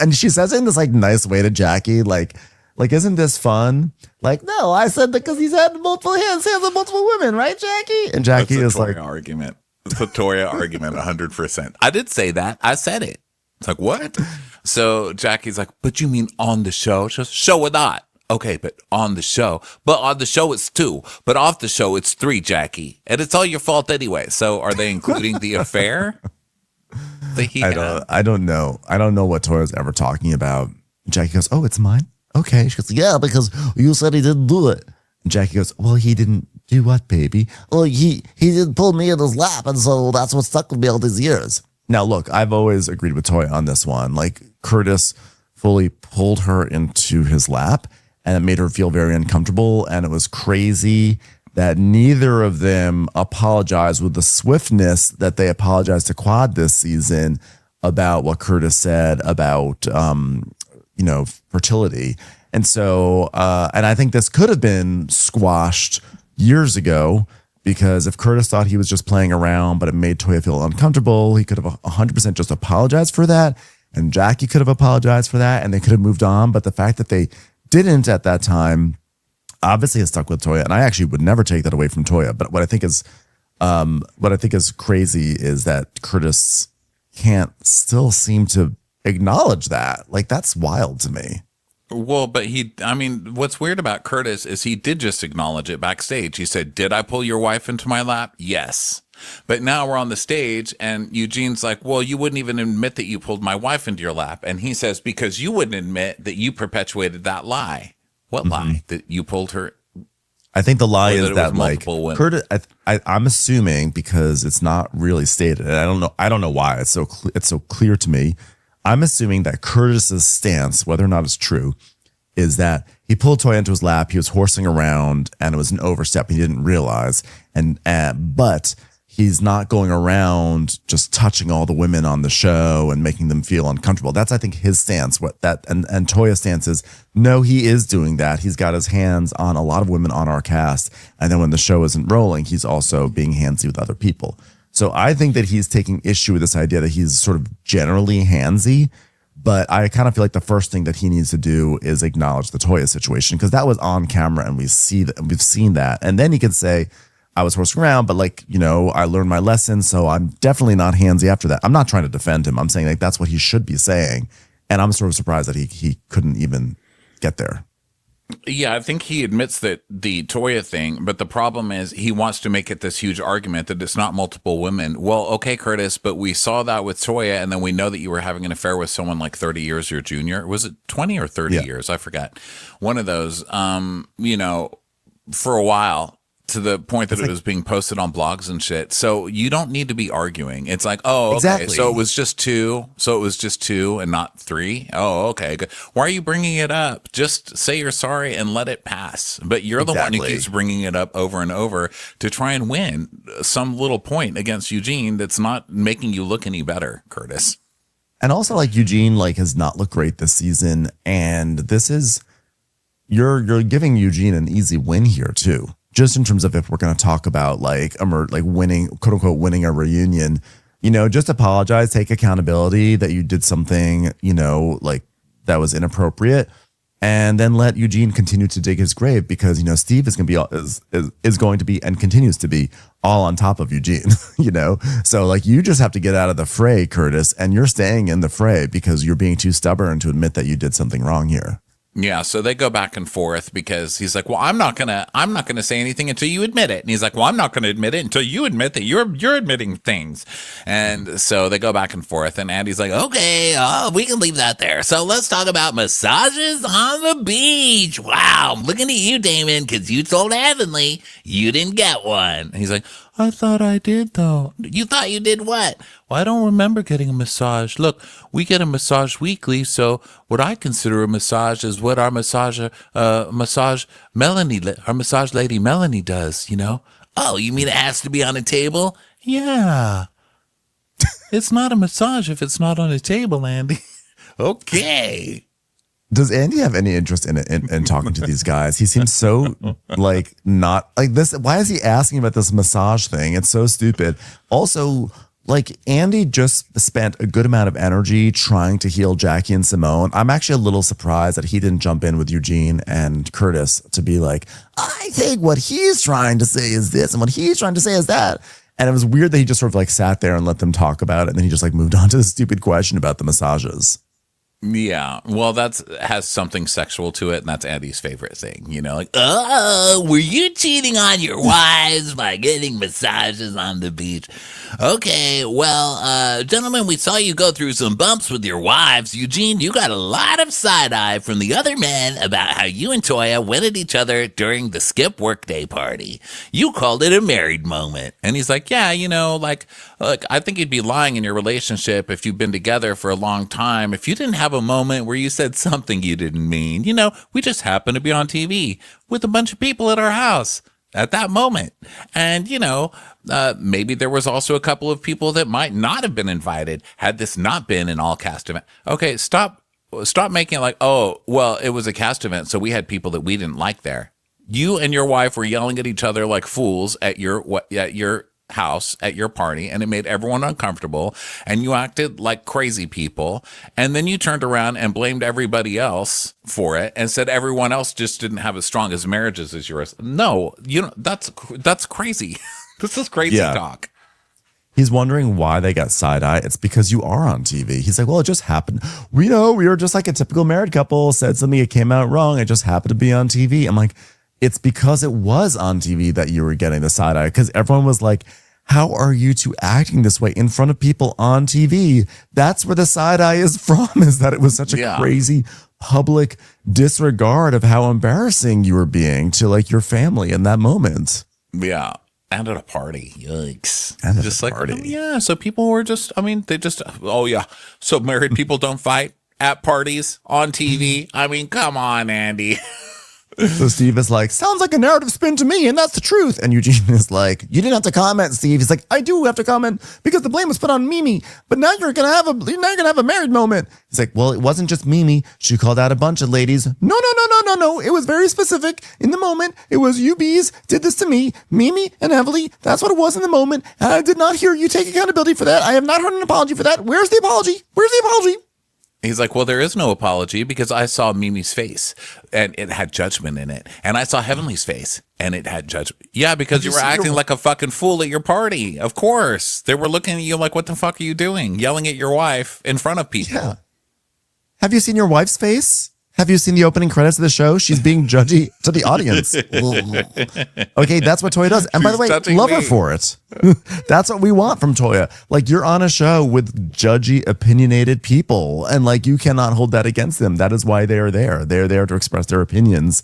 And she says it in this like nice way to Jackie, like, isn't this fun? Like, no, I said because he's had multiple hands on multiple women, right, Jackie? And Jackie is like, argument. It's a Toya argument, 100%. I did say that. I said it. It's like, what? So Jackie's like, but you mean on the show? She goes, show or not? Okay, but on the show. But on the show, it's 2. But off the show, it's 3, Jackie. And it's all your fault anyway. So are they including the affair? I don't know. I don't know what Toya's ever talking about. Jackie goes, oh, it's mine? Okay. She goes, yeah, because you said he didn't do it. And Jackie goes, well, he didn't do what, baby? Well, he didn't pull me in his lap, and so that's what stuck with me all these years. Now, look, I've always agreed with Toya on this one. Like, Curtis fully pulled her into his lap, and it made her feel very uncomfortable. And it was crazy that neither of them apologized with the swiftness that they apologized to Quad this season about what Curtis said about, fertility. And so, and I think this could have been squashed years ago, because if Curtis thought he was just playing around, but it made Toya feel uncomfortable, he could have 100% just apologized for that. And Jackie could have apologized for that, and they could have moved on. But the fact that they didn't at that time obviously has stuck with Toya, and I actually would never take that away from Toya. But what I think is crazy is that Curtis can't still seem to acknowledge that. Like, that's wild to me. Well, but what's weird about Curtis is he did just acknowledge it backstage. He said, did I pull your wife into my lap? Yes. But now we're on the stage and Eugene's like, well, you wouldn't even admit that you pulled my wife into your lap. And he says, because you wouldn't admit that you perpetuated that lie. What lie? That you pulled her? I think the lie is that like Curtis, I'm assuming, because it's not really stated, and I don't know why it's so clear to me. I'm assuming that Curtis's stance, whether or not it's true, is that he pulled Toya into his lap, he was horsing around, and it was an overstep he didn't realize. But he's not going around just touching all the women on the show and making them feel uncomfortable. That's, I think, his stance. And Toya's stance is, no, he is doing that. He's got his hands on a lot of women on our cast. And then when the show isn't rolling, he's also being handsy with other people. So I think that he's taking issue with this idea that he's sort of generally handsy, But I kind of feel like the first thing that he needs to do is acknowledge the Toya situation, because that was on camera and we've seen that. And then he could say, I was horsing around, but like, I learned my lesson, so I'm definitely not handsy after that. I'm not trying to defend him. I'm saying like that's what he should be saying. And I'm sort of surprised that he couldn't even get there. Yeah, I think he admits that the Toya thing, but the problem is he wants to make it this huge argument that it's not multiple women. Well, okay, Curtis, but we saw that with Toya, and then we know that you were having an affair with someone like 30 years your junior. Was it 20 or 30 years? I forgot. One of those, for a while, to the point that it was being posted on blogs and shit. So you don't need to be arguing. It's like, oh, okay, so it was just two. So it was just two and not three. Oh, okay. Good. Why are you bringing it up? Just say you're sorry and let it pass. But you're the one who keeps bringing it up over and over to try and win some little point against Eugene that's not making you look any better, Curtis. And also, like, Eugene has not looked great this season, and this is you're giving Eugene an easy win here too. Just in terms of if we're going to talk about winning, quote unquote, winning a reunion, just apologize, take accountability that you did something, that was inappropriate, and then let Eugene continue to dig his grave, because, Steve is going to be is going to be and continues to be all on top of Eugene, So like, you just have to get out of the fray, Curtis, and you're staying in the fray because you're being too stubborn to admit that you did something wrong here. Yeah, so they go back and forth because he's like, "Well, I'm not gonna say anything until you admit it," and he's like, "Well, I'm not gonna admit it until you admit that you're admitting things," and so they go back and forth. And Andy's like, "Okay, we can leave that there. So let's talk about massages on the beach. Wow, I'm looking at you, Damon, because you told Heavenly you didn't get one." And he's like, "I thought I did, though." "You thought you did what?" "Well, I don't remember getting a massage. Look, we get a massage weekly, so what I consider a massage is what our massage lady Melanie does, "Oh, you mean it has to be on a table?" "Yeah." "It's not a massage if it's not on a table, Andy." "Okay." Does Andy have any interest in talking to these guys? He seems so not like this. Why is he asking about this massage thing? It's so stupid. Also, Andy just spent a good amount of energy trying to heal Jackie and Simone. I'm actually a little surprised that he didn't jump in with Eugene and Curtis to be like, I think what he's trying to say is this and what he's trying to say is that. And it was weird that he just sort of sat there and let them talk about it. And then he just moved on to the stupid question about the massages. Yeah, well, has something sexual to it, and that's Andy's favorite thing. "Oh, were you cheating on your wives by getting massages on the beach?" "Okay, well, gentlemen, we saw you go through some bumps with your wives. Eugene, you got a lot of side-eye from the other men about how you and Toya went at each other during the Skip Workday party. You called it a married moment." And he's like, "Yeah, look, I think you'd be lying in your relationship if you've been together for a long time if you didn't have a moment where you said something you didn't mean. We just happened to be on TV with a bunch of people at our house at that moment. And, maybe there was also a couple of people that might not have been invited had this not been an all cast event." Okay, stop making it like, oh, well, it was a cast event, so we had people that we didn't like there. You and your wife were yelling at each other like fools at your house at your party, and it made everyone uncomfortable, and you acted like crazy people, and then you turned around and blamed everybody else for it and said everyone else just didn't have as strong as marriages as yours. No, that's crazy. This is crazy talk. He's wondering why they got side-eye. It's because you are on TV. He's like, well, it just happened. We were just like a typical married couple, said something, it came out wrong, it just happened to be on TV. I'm like, it's because it was on TV that you were getting the side-eye, because everyone was like, how are you two acting this way in front of people on TV? That's where the side-eye is from, is that it was such a crazy public disregard of how embarrassing you were being to your family in that moment. Yeah. And at a party. Yikes. And at a party. So people were so married people don't fight at parties on TV. Come on, Andy. So Steve is like, sounds like a narrative spin to me, and that's the truth. And Eugene is like, you didn't have to comment, Steve. He's like, I do have to comment because the blame was put on Mimi. But now you're gonna have a married moment. He's like, well, it wasn't just Mimi. She called out a bunch of ladies. No. It was very specific in the moment. It was you bees did this to me, Mimi and Heavily. That's what it was in the moment. And I did not hear you take accountability for that. I have not heard an apology for that. Where's the apology? He's like, well, there is no apology because I saw Mimi's face and it had judgment in it. And I saw Heavenly's face and it had judgment. Yeah, because you were acting like a fucking fool at your party. Of course. They were looking at you like, what the fuck are you doing? Yelling at your wife in front of people. Yeah. Have you seen your wife's face? Have you seen the opening credits of the show? She's being judgy to the audience. Okay, that's what Toya does. And by the way, love her for it. That's what we want from Toya. Like, you're on a show with judgy, opinionated people, and like, you cannot hold that against them. That is why they are there. They're there to express their opinions.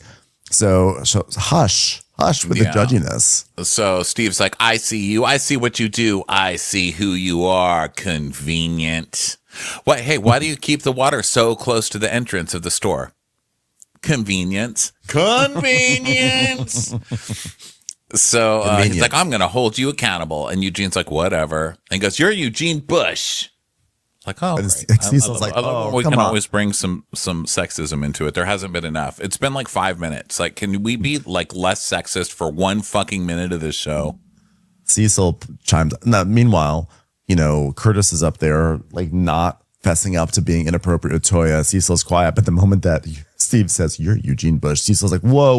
So hush with the judginess. So Steve's like, I see you. I see what you do. I see who you are. Convenient. What? Hey, why do you keep the water so close to the entrance of the store? Convenience. Convenience. So he's like, I'm going to hold you accountable. And Eugene's like, whatever. And he goes, you're Eugene Bush. Like, oh, we can always bring some sexism into it. There hasn't been enough. It's been like 5 minutes. Like, can we be like less sexist for 1 fucking minute of this show? Cecil chimes. Now, meanwhile, Curtis is up there, like, not fessing up to being inappropriate with Toya. Cecil's quiet, but the moment that Steve says, you're Eugene Bush, Cecil's like, whoa,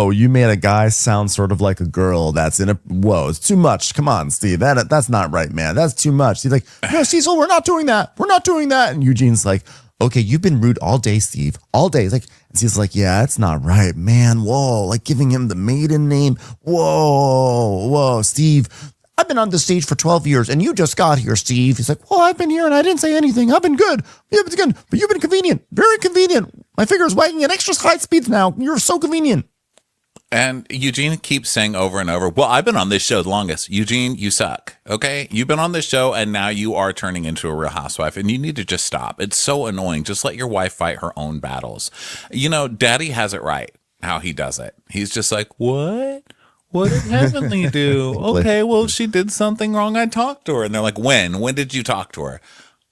you made a guy sound sort of like a girl. Whoa, it's too much. Come on, Steve. That's not right, man. That's too much. He's like, no, Cecil, we're not doing that. We're not doing that. And Eugene's like, okay, you've been rude all day, Steve. All day. He's like, and Cecil's like, yeah, it's not right, man. Whoa, like giving him the maiden name. Whoa, Steve. I've been on the stage for 12 years and you just got here, Steve. He's like, well, I've been here and I didn't say anything. I've been good. Yeah, it's good. But you've been convenient. Very convenient. My finger is wagging at extra high speeds now. You're so convenient. And Eugene keeps saying over and over, well, I've been on this show the longest. Eugene, you suck. Okay? You've been on this show and now you are turning into a real housewife and you need to just stop. It's so annoying. Just let your wife fight her own battles. Daddy has it right how he does it. He's just like, what? What did Heavenly do? Okay, well, she did something wrong. I talked to her. And they're like, when? When did you talk to her?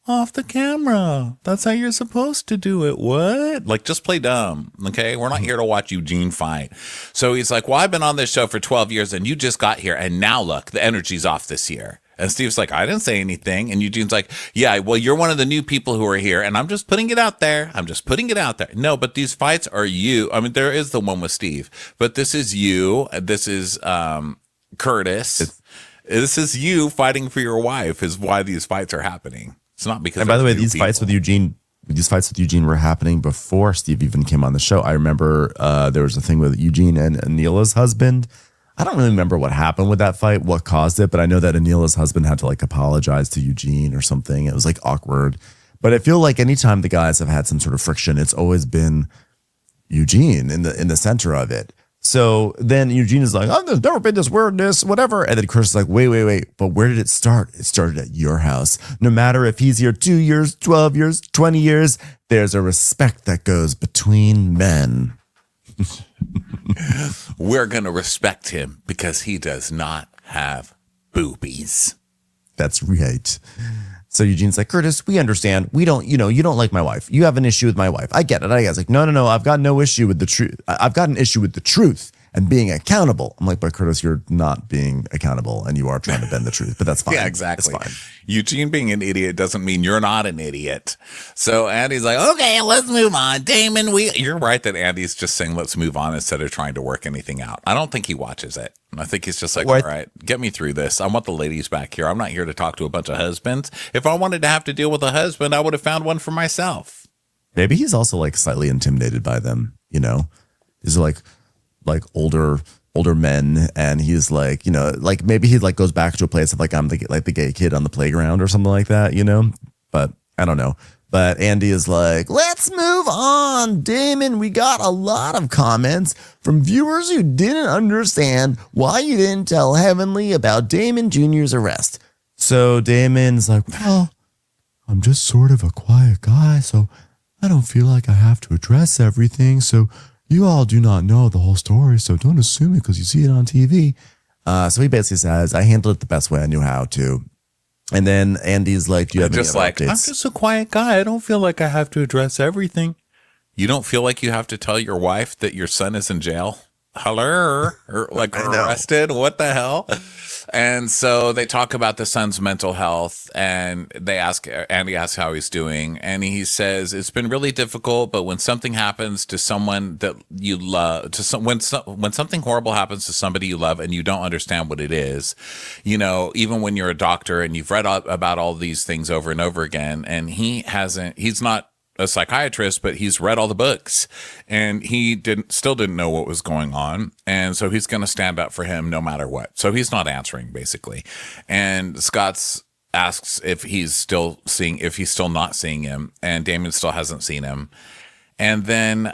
Off the camera. That's how you're supposed to do it. What? Like, just play dumb. Okay? We're not here to watch Eugene fight. So he's like, well, I've been on this show for 12 years and you just got here. And now look, the energy's off this year. And Steve's like, I didn't say anything. And Eugene's like, yeah, well, you're one of the new people who are here. And I'm just putting it out there. No, but these fights are you. I mean, there is the one with Steve, but this is you. This is Curtis. This is you fighting for your wife is why these fights are happening. It's not because. And by the way, these fights with Eugene were happening before Steve even came on the show. I remember there was a thing with Eugene and Anila's husband. I don't really remember what happened with that fight, what caused it, but I know that Anila's husband had to like apologize to Eugene or something. It was like awkward. But I feel like anytime the guys have had some sort of friction, it's always been Eugene in the center of it. So then Eugene is like, oh, there's never been this weirdness, whatever. And then Chris is like, wait. But where did it start? It started at your house. No matter if he's here 2 years, 12 years, 20 years, there's a respect that goes between men. We're going to respect him because he does not have boobies. That's right. So Eugene's like, Curtis, we understand. We don't, you don't like my wife. You have an issue with my wife. I get it. I was like, no. I've got no issue with the truth. I've got an issue with the truth and being accountable. I'm like, but Curtis, you're not being accountable and you are trying to bend the truth, but that's fine. Yeah, exactly. It's fine. Eugene being an idiot doesn't mean you're not an idiot. So Andy's like, okay, let's move on. Damon, you're right that Andy's just saying, let's move on instead of trying to work anything out. I don't think he watches it. I think he's just like, all right, get me through this. I want the ladies back here. I'm not here to talk to a bunch of husbands. If I wanted to have to deal with a husband, I would have found one for myself. Maybe he's also like slightly intimidated by them, These are like older men, and he's like, like maybe he like goes back to a place of like, I'm the gay kid on the playground or something like that, but I don't know. But Andy is like, let's move on. Damon, we got a lot of comments from viewers who didn't understand why you didn't tell Heavenly about Damon Jr.'s arrest. So Damon's like, well, I'm just sort of a quiet guy, so I don't feel like I have to address everything. So you all do not know the whole story, so don't assume it because you see it on TV. So he basically says, I handled it the best way I knew how to. And then Andy's like, do you have any other updates? I'm just a quiet guy. I don't feel like I have to address everything. You don't feel like you have to tell your wife that your son is in jail? hello, or like arrested. What the hell? And so they talk about the son's mental health, and Andy asks how he's doing, and he says it's been really difficult. But when something happens to someone that you love, when something horrible happens to somebody you love, and you don't understand what it is, even when you're a doctor and you've read about all these things over and over again, and he's not a psychiatrist, but he's read all the books, and he still didn't know what was going on. And so he's going to stand up for him no matter what. So he's not answering, basically. And Scott asks if he's still not seeing him, and Damon still hasn't seen him. And then,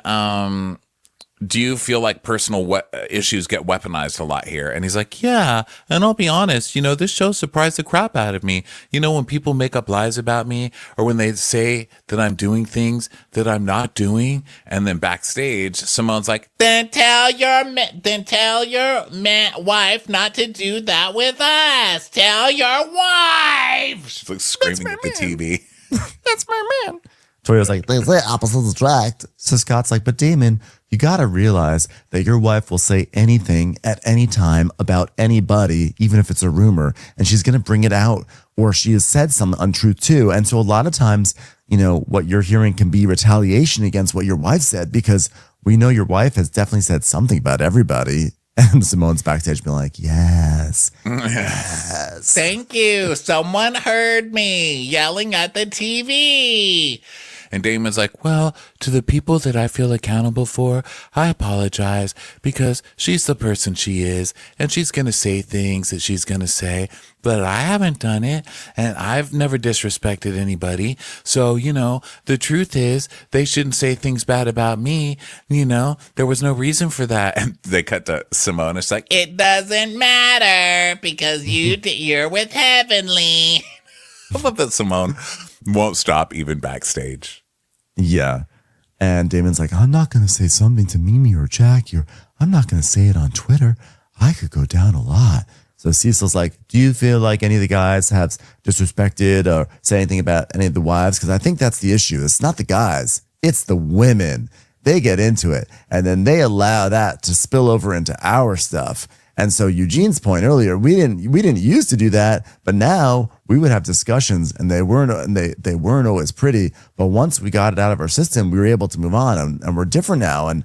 do you feel like personal issues get weaponized a lot here? And he's like, yeah. And I'll be honest, this show surprised the crap out of me. When people make up lies about me, or when they say that I'm doing things that I'm not doing. And then backstage, Simone's like, then tell your wife not to do that with us. Tell your wife. She's like screaming at the TV. That's my man. Toyo's like, they say opposites attract. So Scott's like, but Damon, you got to realize that your wife will say anything at any time about anybody, even if it's a rumor, and she's going to bring it out, or she has said some untruth too. And so a lot of times, what you're hearing can be retaliation against what your wife said, because we know your wife has definitely said something about everybody. And Simone's backstage being like, yes. Thank you. Someone heard me yelling at the TV. And Damon's like, well, to the people that I feel accountable for, I apologize, because she's the person she is, and she's going to say things that she's going to say, but I haven't done it, and I've never disrespected anybody. So, the truth is, they shouldn't say things bad about me. There was no reason for that. And they cut to Simone. It's like, it doesn't matter, because you're with Heavenly. I love that Simone won't stop even backstage. Yeah. And Damon's like, I'm not going to say something to Mimi or Jackie, or I'm not going to say it on Twitter. I could go down a lot. So Cecil's like, do you feel like any of the guys have disrespected or say anything about any of the wives? Because I think that's the issue. It's not the guys. It's the women. They get into it, and then they allow that to spill over into our stuff. And so Eugene's point earlier, we didn't used to do that, but now we would have discussions, and they weren't always pretty. But once we got it out of our system, we were able to move on, and we're different now. And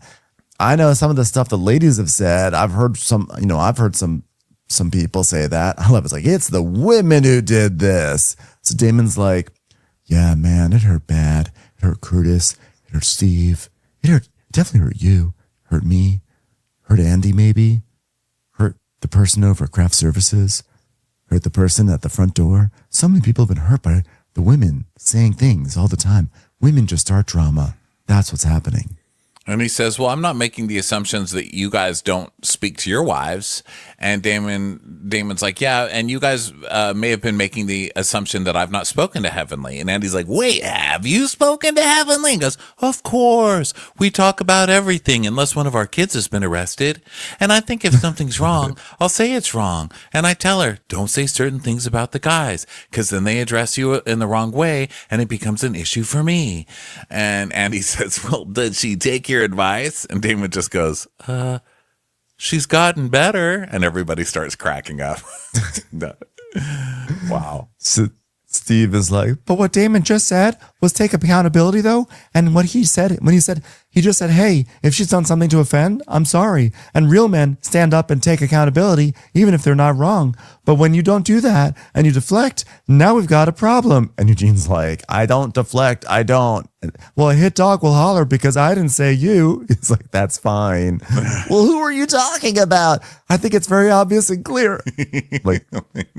I know some of the stuff the ladies have said. I've heard some people say that. I love it. It's like, it's the women who did this. So Damon's like, yeah, man, it hurt bad. It hurt Curtis. It hurt Steve. It definitely hurt you. Hurt me. Hurt Andy, maybe. The person over at Craft Services, hurt the person at the front door. So many people have been hurt by the women saying things all the time. Women just start drama. That's what's happening. And he says, well, I'm not making the assumptions that you guys don't speak to your wives. And Damon's like, yeah, and you guys may have been making the assumption that I've not spoken to Heavenly. And Andy's like, wait, have you spoken to Heavenly? He goes, of course. We talk about everything unless one of our kids has been arrested. And I think if something's wrong, I'll say it's wrong. And I tell her, don't say certain things about the guys, because then they address you in the wrong way and it becomes an issue for me. And Andy says, well, did she take your advice? And Damon just goes, she's gotten better. And everybody starts cracking up. Wow. So Steve is like, but what Damon just said was take accountability, though. And what he said, he just said, hey, if she's done something to offend, I'm sorry. And real men stand up and take accountability, even if they're not wrong. But when you don't do that and you deflect, now we've got a problem. And Eugene's like, I don't deflect. I don't. Well, a hit dog will holler because I didn't say you. He's like, that's fine. Well, who are you talking about? I think it's very obvious and clear. Like,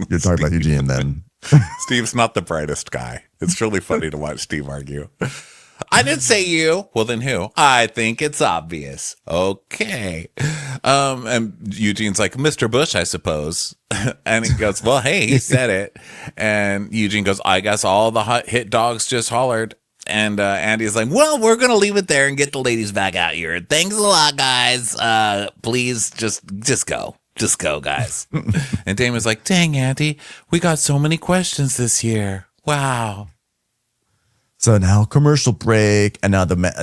you're talking about Eugene then. Steve's not the brightest guy. It's really funny to watch Steve argue. I didn't say you. Well, then who? I think it's obvious. Okay. And Eugene's like, Mr. Bush, I suppose. And he goes, well, hey, he said it. And Eugene goes, I guess all the hit dogs just hollered. And Andy's like, well, we're going to leave it there and get the ladies back out here. Thanks a lot, guys. Please just go. Just go, guys. And Damon's like, dang, Andy, we got so many questions this year. Wow. So now commercial break, and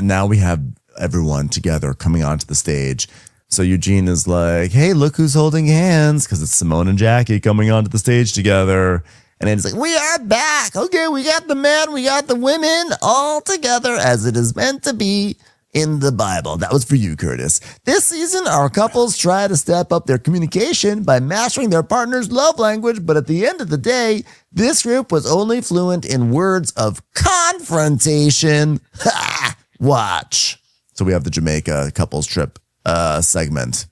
now we have everyone together coming onto the stage. So Eugene is like, hey, look who's holding hands, because it's Simone and Jackie coming onto the stage together. And Andy's like, we are back. Okay, we got the men, we got the women all together as it is meant to be in the Bible. That was for you, Curtis. This season, our couples try to step up their communication by mastering their partner's love language, but at the end of the day, this group was only fluent in words of confrontation. Ha! Watch. So we have the Jamaica couples trip segment.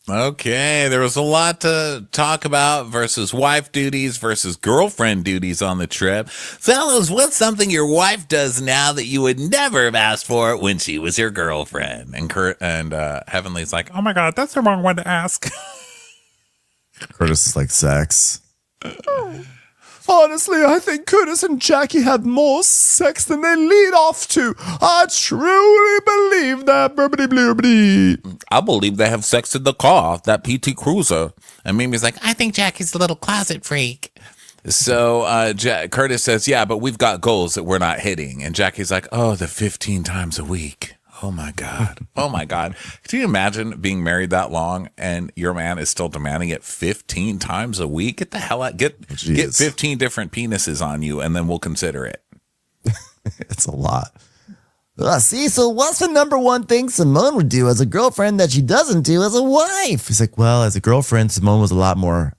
Okay, there was a lot to talk about versus wife duties versus girlfriend duties on the trip. Fellas, what's something your wife does now that you would never have asked for when she was your girlfriend? And Heavenly's like, oh my God, that's the wrong one to ask. Curtis is like, sex. Honestly, I think Curtis and Jackie had more sex than they lead off to. I truly believe that. I believe they have sex in the car, that PT Cruiser. And Mimi's like, I think Jackie's a little closet freak. So Curtis says, yeah, but we've got goals that we're not hitting. And Jackie's like, oh, the 15 times a week. Oh my God. Oh my God. Can you imagine being married that long and your man is still demanding it 15 times a week? Get the hell out. Get 15 different penises on you and then we'll consider it. It's a lot. Cecil, what's the number one thing Simone would do as a girlfriend that she doesn't do as a wife? He's like, well, as a girlfriend, Simone was a lot more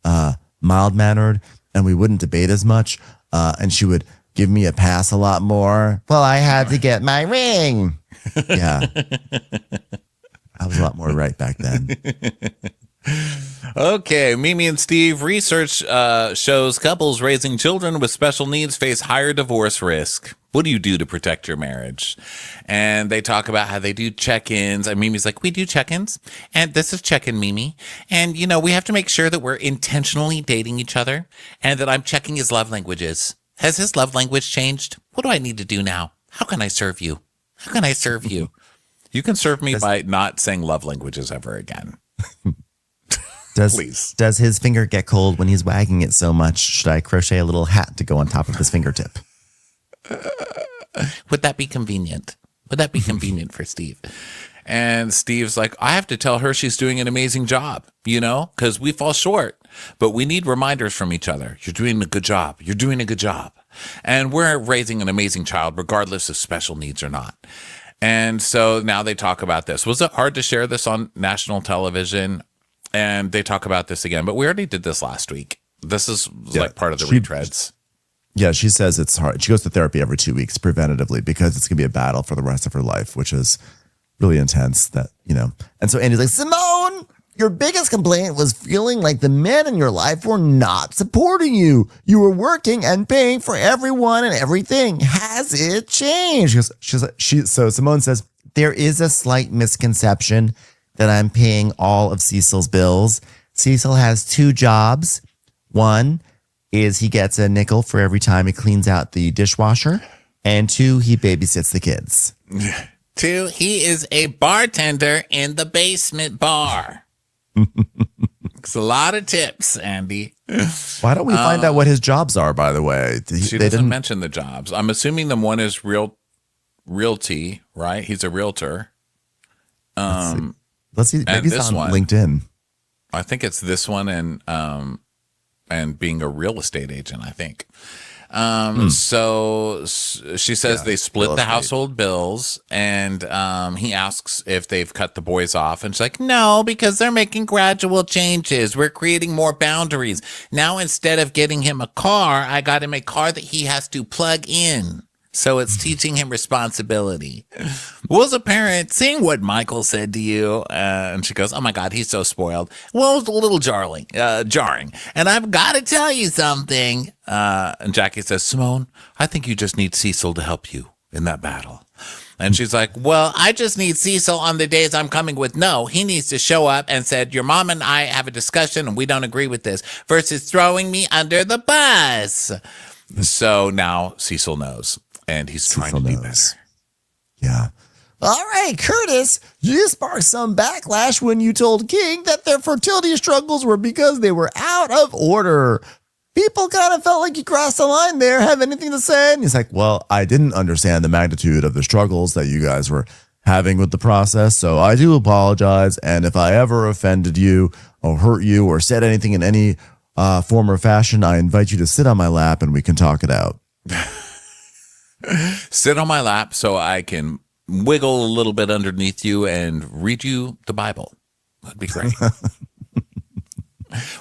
mild-mannered and we wouldn't debate as much. And she would give me a pass a lot more. Well, I had to get my ring. Yeah. I was a lot more right back then. Okay, Mimi and Steve, research shows couples raising children with special needs face higher divorce risk. What do you do to protect your marriage? And they talk about how they do check-ins. And Mimi's like, we do check-ins. And this is check-in Mimi. And, you know, we have to make sure that we're intentionally dating each other and that I'm checking his love languages. Has his love language changed? What do I need to do now? How can I serve you? How can I serve you? You can serve me by not saying love languages ever again. Please. Does his finger get cold when he's wagging it so much? Should I crochet a little hat to go on top of his fingertip? Would that be convenient? Would that be convenient for Steve? And Steve's like, I have to tell her she's doing an amazing job, you know, because we fall short, but we need reminders from each other. You're doing a good job. You're doing a good job. And we're raising an amazing child, regardless of special needs or not. And so now they talk about this. Was it hard to share this on national television? And they talk about this again, but we already did this last week. This is like part of the retreads. Yeah, she says it's hard. She goes to therapy every 2 weeks preventatively because it's going to be a battle for the rest of her life, which is really intense that, you know. And so Andy's like, Simone, your biggest complaint was feeling like the men in your life were not supporting you. You were working and paying for everyone and everything. Has it changed? So Simone says, there is a slight misconception that I'm paying all of Cecil's bills. Cecil has 2 jobs. One is he gets a nickel for every time he cleans out the dishwasher. And 2, he babysits the kids. 2, he is a bartender in the basement bar. It's a lot of tips, Andy. Why don't we find out what his jobs are, by the way? She doesn't mention the jobs. I'm assuming the one is realty, right? He's a realtor. Let's see. Maybe it's on LinkedIn. I think it's this one and being a real estate agent, I think. So she says they split the household bills, and he asks if they've cut the boys off, and she's like, no, because they're making gradual changes. We're creating more boundaries. Now, instead of getting him a car, I got him a car that he has to plug in. So it's teaching him responsibility. Was a parent seeing what Michael said to you? And she goes, oh my God, he's so spoiled. Well, it was a little jarring. And I've got to tell you something. And Jackie says, Simone, I think you just need Cecil to help you in that battle. And she's like, well, I just need Cecil on the days I'm coming with no. He needs to show up and said, your mom and I have a discussion and we don't agree with this versus throwing me under the bus. So now Cecil knows. And he's trying to be better. Yeah. All right, Curtis, you sparked some backlash when you told King that their fertility struggles were because they were out of order. People kind of felt like you crossed the line there. Have anything to say? And he's like, well, I didn't understand the magnitude of the struggles that you guys were having with the process. So I do apologize. And if I ever offended you or hurt you or said anything in any form or fashion, I invite you to sit on my lap and we can talk it out. Sit on my lap so I can wiggle a little bit underneath you and read you the Bible. That'd be great.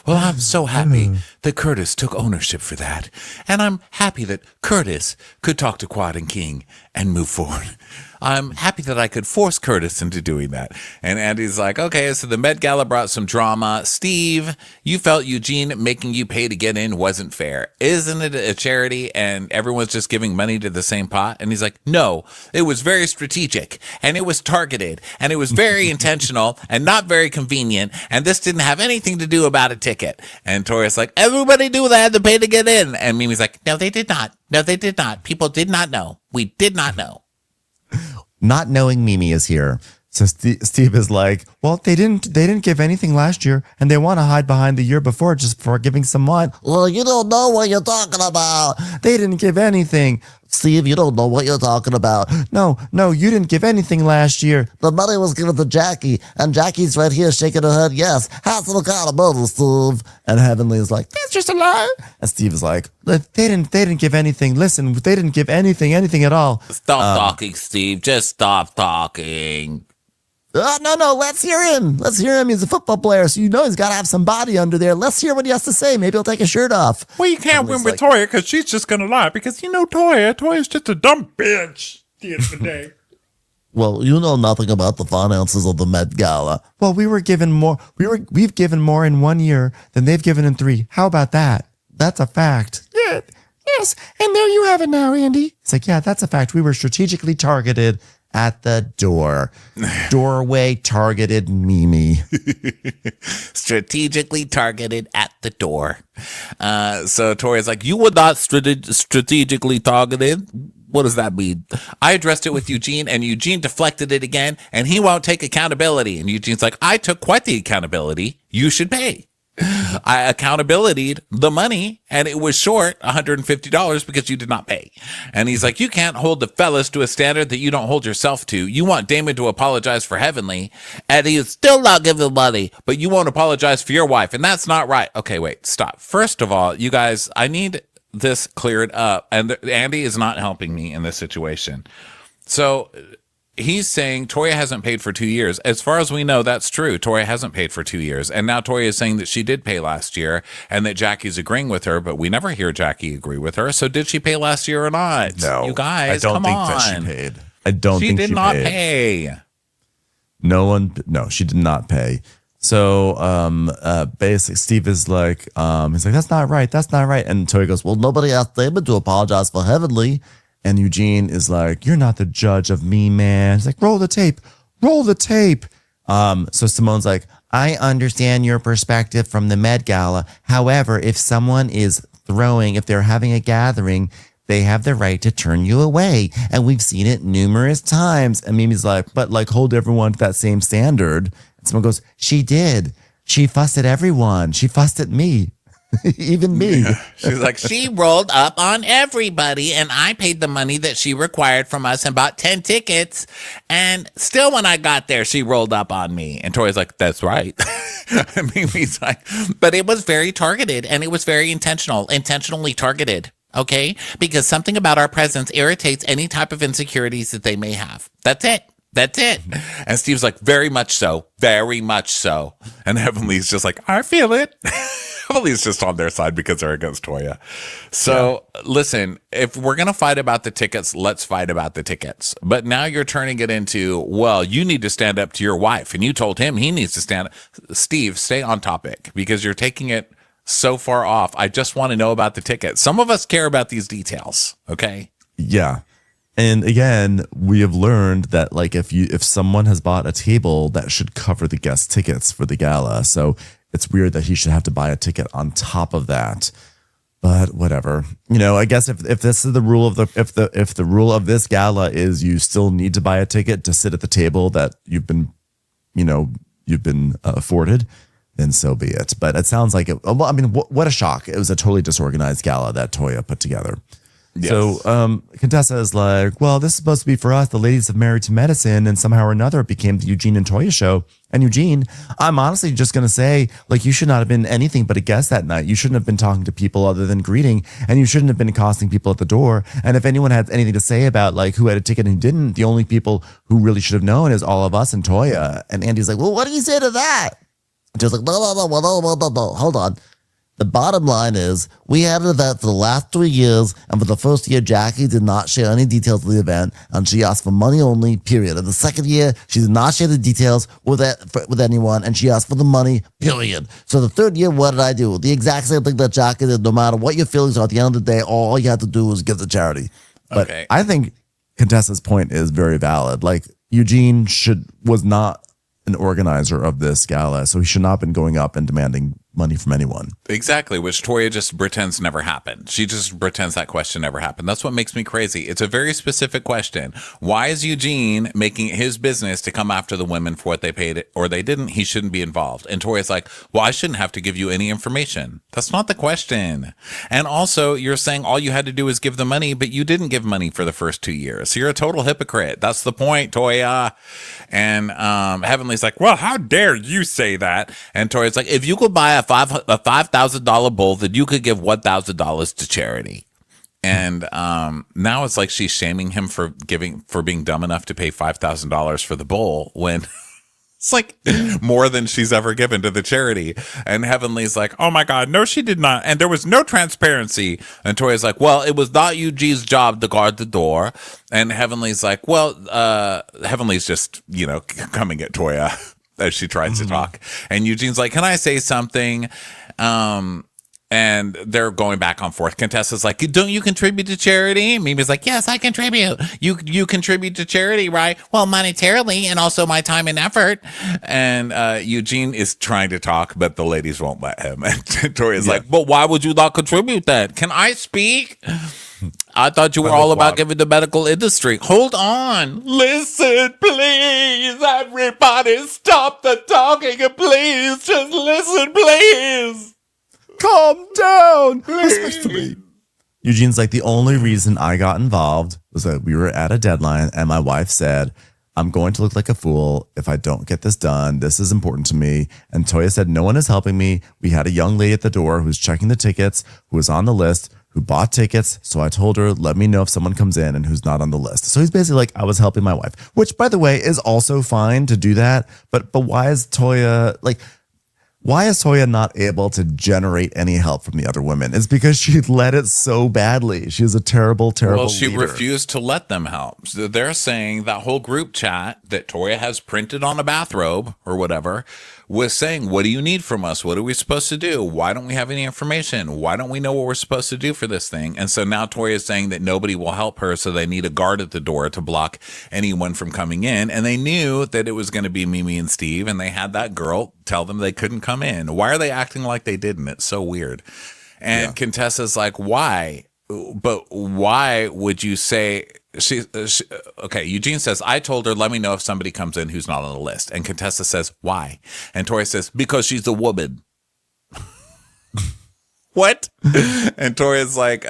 Well, I'm so happy that Curtis took ownership for that. And I'm happy that Curtis could talk to Quad and King and move forward. I'm happy that I could force Curtis into doing that. And Andy's like, okay, so the Met Gala brought some drama. Steve, you felt Eugene making you pay to get in wasn't fair. Isn't it a charity and everyone's just giving money to the same pot? And he's like, no, it was very strategic and it was targeted and it was very intentional and not very convenient. And this didn't have anything to do about a ticket. And Tori's like, everybody knew they had to pay to get in. And Mimi's like, no, they did not. No, they did not. People did not know. We did not know. Not knowing Mimi is here. So Steve is like, well, they didn't give anything last year and they want to hide behind the year before just for giving some wine. Well, you don't know what you're talking about. They didn't give anything. Steve, you don't know what you're talking about. No, you didn't give anything last year. The money was given to Jackie, and Jackie's right here shaking her head. Yes, have some accountability, Steve. And Heavenly is like, that's just a lie. And Steve is like, they didn't give anything. Listen, they didn't give anything at all. Stop talking, Steve. Just stop talking. No, let's hear him. He's a football player, so you know he's got to have some body under there. Let's hear what he has to say. Maybe he'll take his shirt off. Well, you can't win with Toya because she's just going to lie because, you know, Toya's just a dumb bitch at the end of the day. Well, you know nothing about the finances of the Met Gala. Well, we've given more in 1 year than they've given in 3. How about that? That's a fact. Yeah, yes, and there you have it now, Andy. It's like, yeah, that's a fact. We were strategically targeted at the door. Doorway targeted Mimi. Strategically targeted at the door. So Tori's like, you were not strategically targeted. What does that mean? I addressed it with Eugene and Eugene deflected it again and he won't take accountability. And Eugene's like, I took quite the accountability. You should pay. I accountability'd the money and it was short $150 because you did not pay. And he's like, you can't hold the fellas to a standard that you don't hold yourself to. You want Damon to apologize for Heavenly and he's still not giving the money, but you won't apologize for your wife. And that's not right. Okay, wait, stop. First of all, you guys, I need this cleared up. And Andy is not helping me in this situation. So he's saying Toya hasn't paid for 2 years. As far as we know, that's true. Toya hasn't paid for 2 years. And now Toya is saying that she did pay last year and that Jackie's agreeing with her, but we never hear Jackie agree with her. So did she pay last year or not? No. You guys, I don't come think on. that she paid. I don't think she did not paid. pay. No, she did not pay. So basically Steve is like, he's like, that's not right. And Toya goes, well, nobody asked David to apologize for Heavenly. And Eugene is like, you're not the judge of me, man. He's like, roll the tape. So Simone's like, I understand your perspective from the Met Gala. However, if someone is if they're having a gathering, they have the right to turn you away. And we've seen it numerous times. And Mimi's like, but like hold everyone to that same standard. And someone goes, she did. She fussed at everyone. She fussed at me. Even me. Yeah. She's like, she rolled up on everybody and I paid the money that she required from us and bought 10 tickets. And still when I got there, she rolled up on me. And Tori's like, that's right. I mean, he's like, but it was very targeted and it was very intentionally targeted. Okay. Because something about our presence irritates any type of insecurities that they may have. That's it. And Steve's like, very much so. And Heavenly's just like, I feel it. Heavenly's just on their side because they're against Toya. So Listen, if we're going to fight about the tickets, let's fight about the tickets. But now you're turning it into, well, you need to stand up to your wife. And you told him he needs to stand. Steve, stay on topic because you're taking it so far off. I just want to know about the tickets. Some of us care about these details. Okay. Yeah. And again, we have learned that like if someone has bought a table, that should cover the guest tickets for the gala. So it's weird that he should have to buy a ticket on top of that. But whatever. You know, I guess if this is the rule of if the rule of this gala is you still need to buy a ticket to sit at the table that you've been afforded, then so be it. But it sounds like it. Well, I mean, what a shock! It was a totally disorganized gala that Toya put together. Yes. So Contessa is like, well, this is supposed to be for us. The ladies have married to Menicine, and somehow or another it became the Eugene and Toya show. And Eugene, I'm honestly just going to say, like, you should not have been anything but a guest that night. You shouldn't have been talking to people other than greeting, and you shouldn't have been accosting people at the door. And if anyone had anything to say about, like, who had a ticket and who didn't, the only people who really should have known is all of us and Toya. And Andy's like, well, what do you say to that? And Toya's like, no, hold on. The bottom line is we had an event for the last 3 years, and for the first year, Jackie did not share any details of the event, and she asked for money only, period. And the second year, she did not share the details with anyone, and she asked for the money, period. So the third year, what did I do? The exact same thing that Jackie did. No matter what your feelings are, at the end of the day, all you have to do is give to charity. But Okay. I think Contessa's point is very valid. Like, Eugene was not an organizer of this gala, so he should not have been going up and demanding money from anyone. Exactly, which Toya just pretends never happened. She just pretends that question never happened. That's what makes me crazy. It's a very specific question. Why is Eugene making it his business to come after the women for what they paid or they didn't? He shouldn't be involved. And Toya's like, well, I shouldn't have to give you any information. That's not the question. And also, you're saying all you had to do is give the money, but you didn't give money for the first 2 years. So you're a total hypocrite. That's the point, Toya. And Heavenly's like, well, how dare you say that? And Toya's like, if you could buy a $5,000 bowl, then you could give $1,000 to charity. And now it's like she's shaming him for being dumb enough to pay $5,000 for the bowl when it's like more than she's ever given to the charity. And Heavenly's like, oh my God, no, she did not. And there was no transparency. And Toya's like, well, it was not Eugene's job to guard the door. And Heavenly's like, well, Heavenly's just, coming at Toya as she tries to talk. And Eugene's like, can I say something? And they're going back and forth. Contessa's like, don't you contribute to charity? Mimi's like, yes, I contribute. You contribute to charity, right? Well, monetarily and also my time and effort. And Eugene is trying to talk, but the ladies won't let him. And Tori's like, but why would you not contribute that? Can I speak? I thought you were all about giving the medical industry. Hold on. Listen, please. Everybody stop the talking and please just listen, please. Calm down. Please. Eugene's like, the only reason I got involved was that we were at a deadline and my wife said, I'm going to look like a fool if I don't get this done. This is important to me. And Toya said, no one is helping me. We had a young lady at the door who's checking the tickets, who was on the list, who bought tickets. So I told her, let me know if someone comes in and who's not on the list. So he's basically like, I was helping my wife, which, by the way, is also fine to do that. But why is Toya not able to generate any help from the other women? It's because she led it so badly. She's a terrible, terrible Well, she leader. refused to let them help. So they're saying that whole group chat that Toya has printed on a bathrobe or whatever was saying, what do you need from us? What are we supposed to do? Why don't we have any information? Why don't we know what we're supposed to do for this thing? And so now Toya is saying that nobody will help her, so they need a guard at the door to block anyone from coming in. And they knew that it was going to be Mimi and Steve, and they had that girl tell them they couldn't come in. Why are they acting like they didn't? It's so weird. And Contessa's like, why? But why would you say okay, Eugene says, I told her, let me know if somebody comes in who's not on the list. And Contessa says, why? And Tori says, because she's a woman. What? And Tori's like,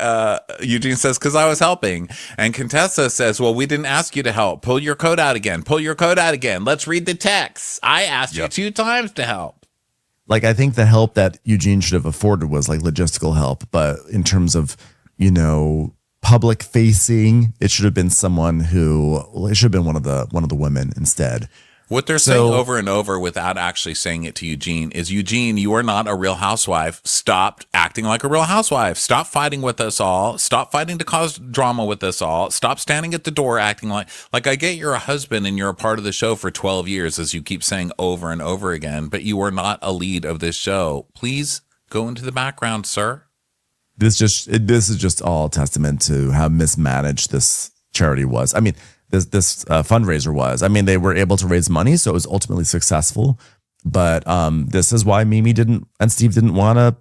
Eugene says, because I was helping. And Contessa says, well, we didn't ask you to help. Pull your code out again. Pull your code out again. Let's read the text. I asked you 2 times to help. Like, I think the help that Eugene should have afforded was like logistical help. But in terms of, public facing, it should have been someone it should have been one of the women instead. What they're saying over and over without actually saying it to Eugene is, Eugene, you are not a real housewife. Stop acting like a real housewife. Stop fighting with us all. Stop fighting to cause drama with us all. Stop standing at the door acting like I get you're a husband and you're a part of the show for 12 years, as you keep saying over and over again, but you are not a lead of this show. Please go into the background, sir. This is just all testament to how mismanaged this charity was. I mean, this fundraiser was. I mean, they were able to raise money, so it was ultimately successful. But this is why Mimi and Steve didn't want to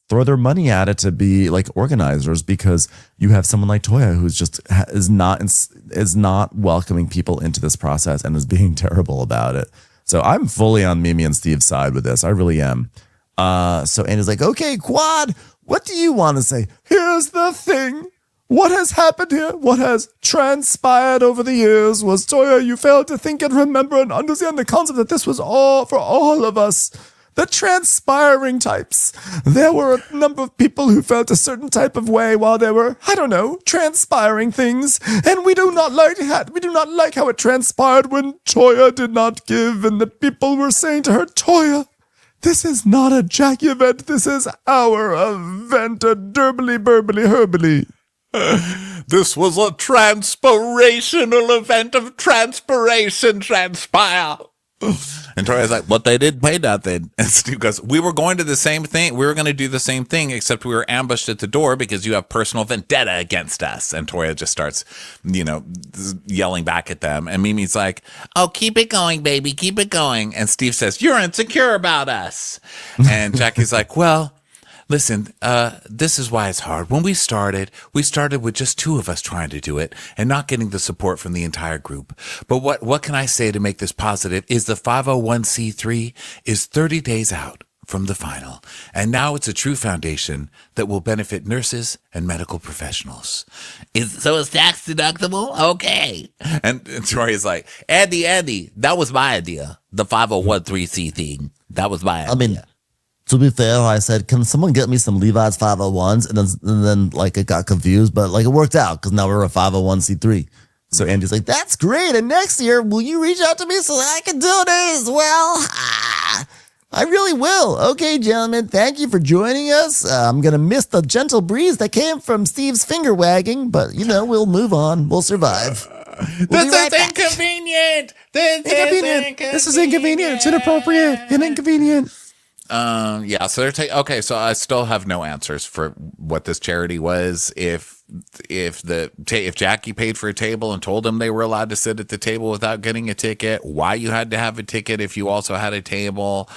throw their money at it to be like organizers, because you have someone like Toya who's just is not welcoming people into this process and is being terrible about it. So I'm fully on Mimi and Steve's side with this. I really am. So Andy's like, okay, Quad, what do you want to say? Here's the thing. What has happened here? What has transpired over the years was, Toya, you failed to think and remember and understand the concept that this was all for all of us. The transpiring types. There were a number of people who felt a certain type of way while they were, I don't know, transpiring things. And we do not like how it transpired when Toya did not give, and the people were saying to her, Toya, this is not a Jackie event. This is our event, a derbly burbly herbally. This was a transpirational event of transpiration transpire. And Tori's like, but they didn't pay nothing. And Steve goes, we were going to the same thing. We were going to do the same thing, except we were ambushed at the door because you have personal vendetta against us. And Toya just starts, yelling back at them. And Mimi's like, oh, keep it going, baby. Keep it going. And Steve says, you're insecure about us. And Jackie's like, well, listen, this is why it's hard. When we started with just two of us trying to do it and not getting the support from the entire group. But what can I say to make this positive is the 501c3 is 30 days out from the final. And now it's a true foundation that will benefit nurses and medical professionals. So it's tax deductible? Okay. And Tori's like, Andy, that was my idea. The 501c thing. That was my idea. To be fair, I said, can someone get me some Levi's 501s? And then it got confused, but it worked out because now we're a 501c3. So Andy's like, that's great. And next year, will you reach out to me so that I can donate as well? I really will. Okay, gentlemen, thank you for joining us. I'm going to miss the gentle breeze that came from Steve's finger wagging, but, we'll move on. We'll survive. This is inconvenient. This is inconvenient. It's inappropriate and inconvenient. So they're okay. So I still have no answers for what this charity was. If Jackie paid for a table and told them they were allowed to sit at the table without getting a ticket, why you had to have a ticket if you also had a table.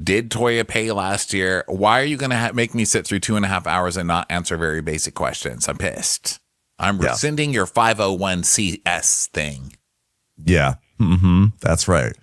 Did Toya pay last year? Why are you going to make me sit through 2.5 hours and not answer very basic questions? I'm pissed. I'm rescinding your 501cs thing. Yeah. That's right.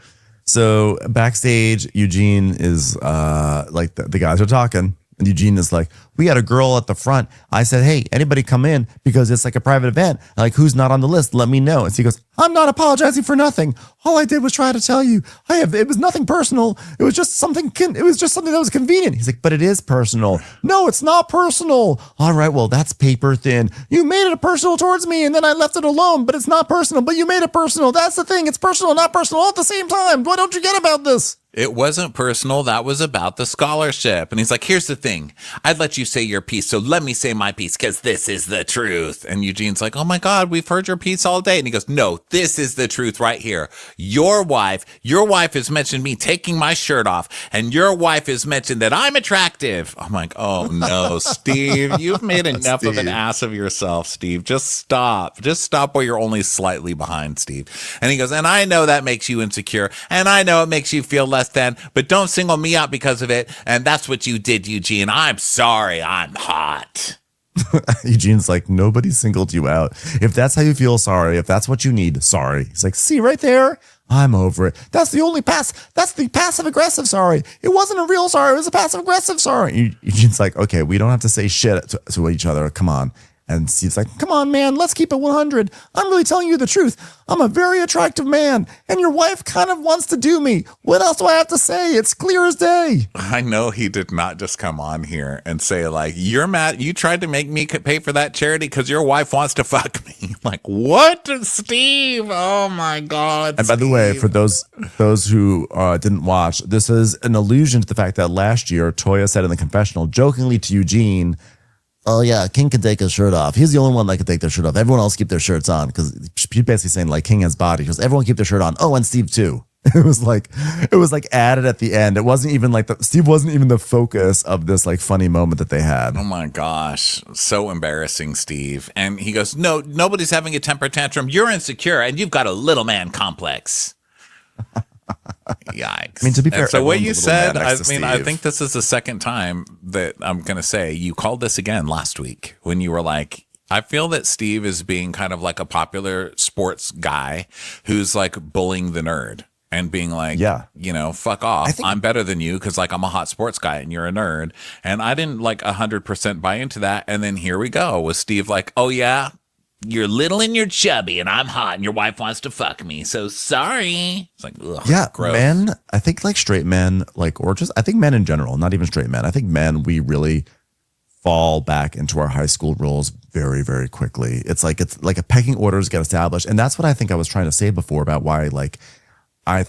So backstage, Eugene is the guys are talking, and Eugene is like, we had a girl at the front. I said, hey, anybody come in because it's like a private event. Who's not on the list? Let me know. And so he goes, I'm not apologizing for nothing. All I did was try to tell you. It was nothing personal. It was just something. It was just something that was convenient. He's like, but it is personal. No, it's not personal. All right, well, that's paper thin. You made it personal towards me, and then I left it alone. But it's not personal. But you made it personal. That's the thing. It's personal, not personal, all at the same time. Why don't you get about this? It wasn't personal. That was about the scholarship. And he's like, here's the thing. I'd let you say your piece. So let me say my piece because this is the truth. And Eugene's like, oh my God, we've heard your piece all day. And he goes, no, this is the truth right here. Your wife has mentioned me taking my shirt off. And your wife has mentioned that I'm attractive. I'm like, oh no, Steve, you've made enough of an ass of yourself, Steve. Just stop. Just stop while you're only slightly behind, Steve. And he goes, and I know that makes you insecure. And I know it makes you feel less than, but don't single me out because of it. And that's what you did, Eugene. I'm sorry. I'm hot. Eugene's like, nobody singled you out. If that's how you feel, sorry. If that's what you need, sorry. He's like, see right there? I'm over it. That's the passive aggressive sorry. It wasn't a real sorry. It was a passive aggressive sorry. Eugene's like, okay, we don't have to say shit to each other. Come on. And Steve's like, come on, man, let's keep it 100. I'm really telling you the truth. I'm a very attractive man, and your wife kind of wants to do me. What else do I have to say? It's clear as day. I know he did not just come on here and say, you're mad. You tried to make me pay for that charity because your wife wants to fuck me. What, Steve? Oh, my God. And by the way, for those who didn't watch, this is an allusion to the fact that last year, Toya said in the confessional, jokingly to Eugene, oh, yeah, King can take his shirt off. He's the only one that can take their shirt off. Everyone else keep their shirts on because she's basically saying, King has body. She goes, everyone keep their shirt on. Oh, and Steve, too. It was added at the end. It wasn't even Steve wasn't even the focus of this funny moment that they had. Oh, my gosh. So embarrassing, Steve. And he goes, no, nobody's having a temper tantrum. You're insecure and you've got a little man complex. Yikes. To be fair, so what you said, I think this is the second time that I'm going to say you called this again last week when you were like, I feel that Steve is being kind of like a popular sports guy who's bullying the nerd. and being like, Yeah. fuck off. think- I'm better than you because like I'm a hot sports guy and you're a nerd. And I didn't like 100% buy into that. And then here we go with Steve like, oh yeah, you're little and you're chubby and I'm hot and your wife wants to fuck me. So sorry. It's like, ugh, Yeah, gross. men, I think like straight men, like, or just, I think men in general, not even straight men. I think men, we really fall back into our high school roles very, very quickly. It's like a pecking orders get established. And that's what I think I was trying to say before about why, like, I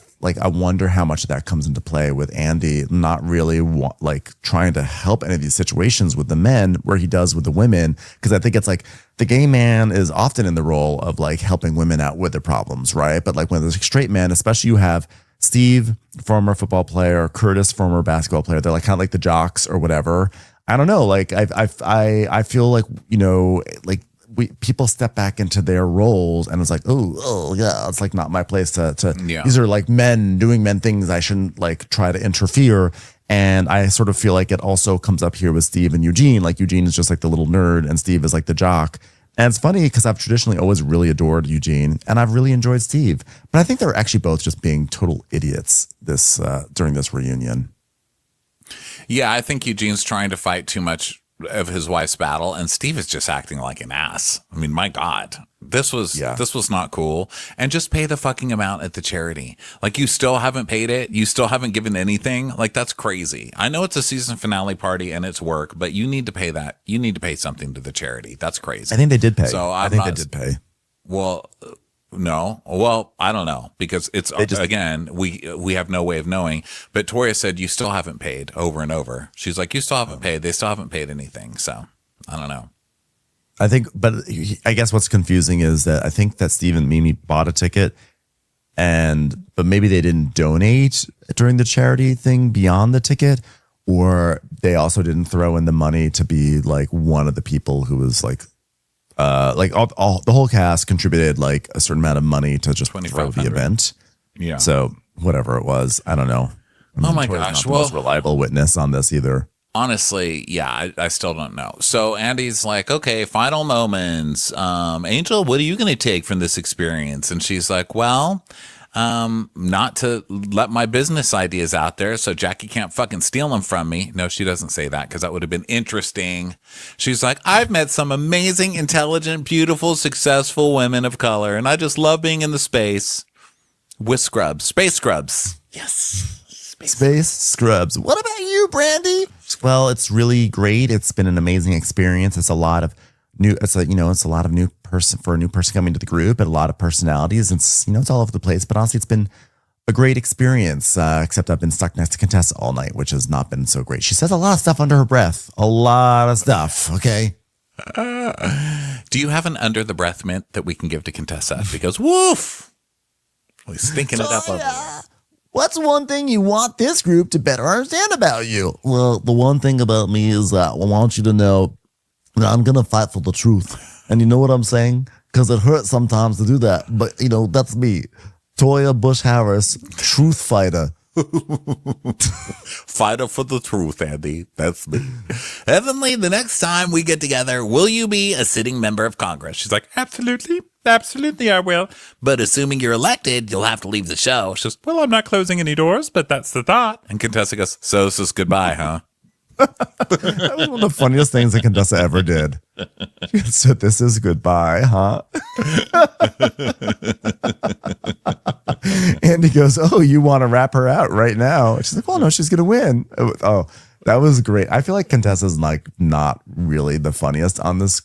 wonder how much of that comes into play with Andy not really trying to help any of these situations with the men where he does with the women. Because I think it's like the gay man is often in the role of like helping women out with their problems, right? But like when there's straight men, especially you have Steve, former football player, Curtis, former basketball player, they're like kind of like the jocks or whatever. I don't know. Like I feel like, like people step back into their roles and it's like, oh yeah, it's like not my place to these are like men doing men things. I shouldn't like try to interfere. And I sort of feel like it also comes up here with Steve and Eugene. Like Eugene is just like the little nerd and Steve is like the jock. And it's funny because I've traditionally always really adored Eugene and I've really enjoyed Steve. But I think they're actually both just being total idiots during this reunion. Yeah, I think Eugene's trying to fight too much of his wife's battle, and Steve is just acting like an ass. I mean, my God, this was not cool. And just pay the fucking amount at the charity. Like, you still haven't paid it. You still haven't given anything. Like, that's crazy. I know it's a season finale party and it's work, but you need to pay that. You need to pay something to the charity. That's crazy. I think they did pay. So I think they did pay. Well, no. Well, I don't know because it's again, we have no way of knowing. But Toria said you still haven't paid over and over. She's like, you still haven't paid. They still haven't paid anything. So I don't know. I think, but I guess what's confusing is that I think that Steve and Mimi bought a ticket, but maybe they didn't donate during the charity thing beyond the ticket, or they also didn't throw in the money to be like one of the people who was like all the whole cast contributed like a certain amount of money to just throw the event. Yeah. So whatever it was, I don't know. I mean, oh my Tori's gosh. not the most reliable witness on this either. Honestly, yeah, I still don't know. So Andy's like, okay, final moments. Angel, what are you going to take from this experience? And she's like, well, not to let my business ideas out there so Jackie can't fucking steal them from me. No, she doesn't say that because that would have been interesting. She's like, I've met some amazing, intelligent, beautiful, successful women of color, and I just love being in the space with scrubs, space scrubs. Yes. Space scrubs. What about you, Brandy? Well, it's really great. It's been an amazing experience. It's a lot of new. It's a lot of new person for a new person coming to the group, and a lot of personalities. It's it's all over the place. But honestly, it's been a great experience. Except I've been stuck next to Contessa all night, which has not been so great. She says a lot of stuff under her breath. A lot of stuff. Okay. Do you have an under the breath mint that we can give to Contessa? Because woof, he's stinking it up over there. What's one thing you want this group to better understand about you? Well, the one thing about me is that I want you to know that I'm going to fight for the truth. And you know what I'm saying? Because it hurts sometimes to do that. But, that's me. Toya Bush Harris, truth fighter. Fighter for the truth, Andy. That's me. Heavenly, the next time we get together, will you be a sitting member of Congress? She's like, Absolutely. Absolutely, I will. but assuming you're elected, you'll have to leave the show. She's, Well, I'm not closing any doors, but that's the thought. and Contessa goes, so this is goodbye, huh? That was one of the funniest things that Contessa ever did. She said, this is goodbye, huh? And he goes, oh, you want to wrap her out right now? She's like, well, no, she's going to win. Oh, that was great. I feel like Contessa's like not really the funniest on this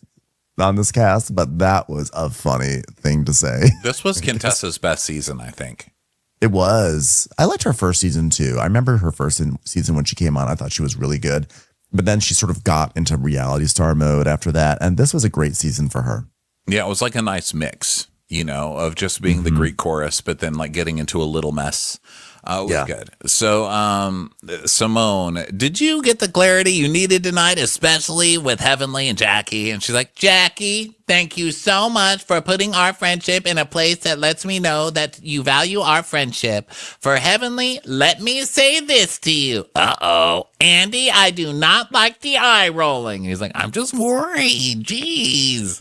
cast, but that was a funny thing to say. This was Contessa's best season, I think. It was. I liked her first season too. I remember her first season when she came on. I thought she was really good. But then she sort of got into reality star mode after that. And this was a great season for her. Yeah, it was like a nice mix, of just being the Greek chorus, but then like getting into a little mess. It was good. So, Simone, did you get the clarity you needed tonight, especially with Heavenly and Jackie? And she's like, Jackie, thank you so much for putting our friendship in a place that lets me know that you value our friendship. For Heavenly, let me say this to you. Uh-oh. Andy, I do not like the eye rolling. He's like, I'm just worried. Jeez.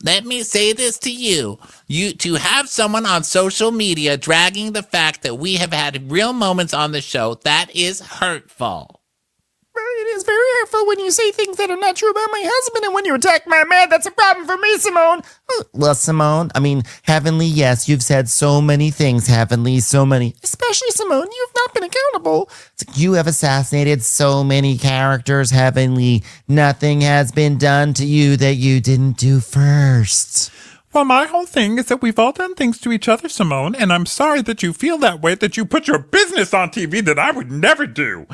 let me say this to you. To have someone on social media dragging the fact that we have had real moments on the show, that is hurtful. It is very hurtful when you say things that are not true about my husband, and when you attack my man, that's a problem for me, Simone. Well, Simone, I mean, Heavenly, yes, you've said so many things, Heavenly, so many. Especially, Simone, you've not been accountable. It's like you have assassinated so many characters, Heavenly. Nothing has been done to you that you didn't do first. Well, my whole thing is that we've all done things to each other, Simone, and I'm sorry that you feel that way, that you put your business on TV that I would never do.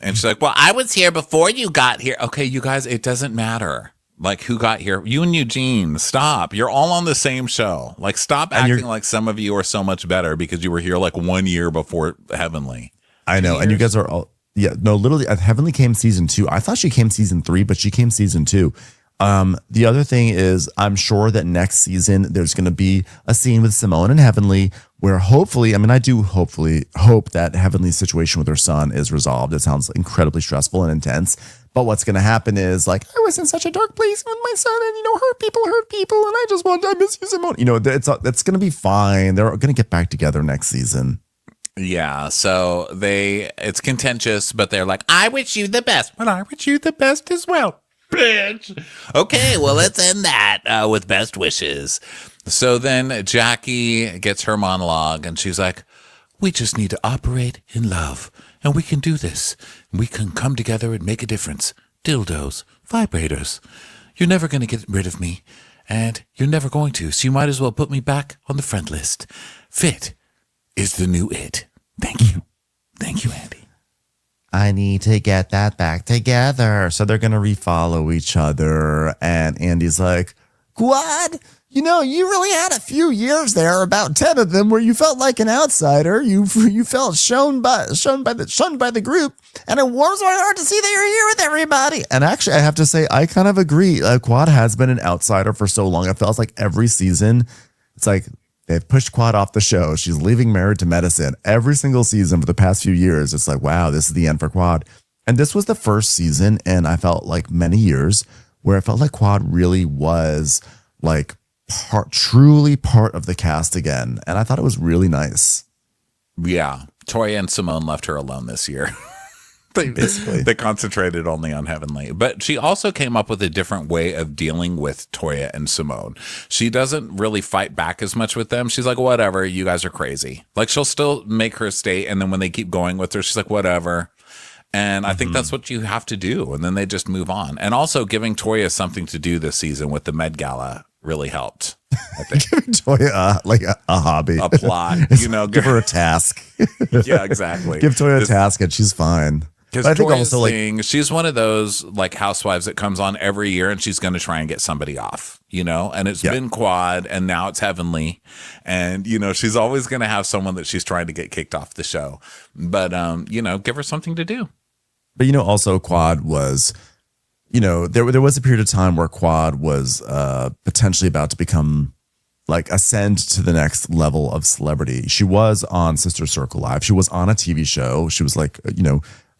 And she's like, well, I was here before you got here. Okay, you guys, it doesn't matter. Like, who got here? You and Eugene, stop. You're all on the same show. Like, stop acting like some of you are so much better because you were here like 1 year before Heavenly. I know, and you guys are all, literally, Heavenly came season 2. I thought she came season 3, but she came season 2. The other thing is, I'm sure that next season there's going to be a scene with Simone and Heavenly where hopefully, I mean, I do hopefully hope that Heavenly's situation with her son is resolved. It sounds incredibly stressful and intense. But what's going to happen is, like, I was in such a dark place with my son, and hurt people, and I miss you, Simone. That's going to be fine. They're going to get back together next season. Yeah, so it's contentious, but they're like, I wish you the best. Well, I wish you the best as well, bitch. Okay, well, let's end that with best wishes. So then Jackie gets her monologue, and she's like, we just need to operate in love, and we can do this. We can come together and make a difference. Dildos, vibrators. You're never going to get rid of me, and you're never going to, so you might as well put me back on the friend list. Fit is the new it. Thank you. Thank you, Andy. I need to get that back together. So they're going to refollow each other. And Andy's like, Quad, you really had a few years there, about 10 of them, where you felt like an outsider. You felt shunned by the group. And it warms my heart to see that you're here with everybody. And actually, I have to say, I kind of agree. Quad has been an outsider for so long. It feels like every season, it's like, they've pushed Quad off the show. She's leaving Married to Medicine. Every single season for the past few years, it's like, wow, this is the end for Quad. And this was the first season, and I felt like many years, where I felt like Quad really was like truly part of the cast again. And I thought it was really nice. Yeah. Toya and Simone left her alone this year. They concentrated only on Heavenly. But she also came up with a different way of dealing with Toya and Simone. She doesn't really fight back as much with them. She's like, whatever, you guys are crazy. Like, she'll still make her stay, and then when they keep going with her, she's like, whatever. And I think that's what you have to do. And then they just move on. And also giving Toya something to do this season with the Med Gala really helped, I think. Giving Toya a hobby. A plot. Give her a task. Yeah, exactly. Give Toya a task and she's fine. Because I think also she's one of those like housewives that comes on every year and she's going to try and get somebody off, and it's been Quad and now it's Heavenly. And, she's always going to have someone that she's trying to get kicked off the show. But, give her something to do. But, also Quad was, there was a period of time where Quad was potentially about to become ascend to the next level of celebrity. She was on Sister Circle Live. She was on a TV show. She was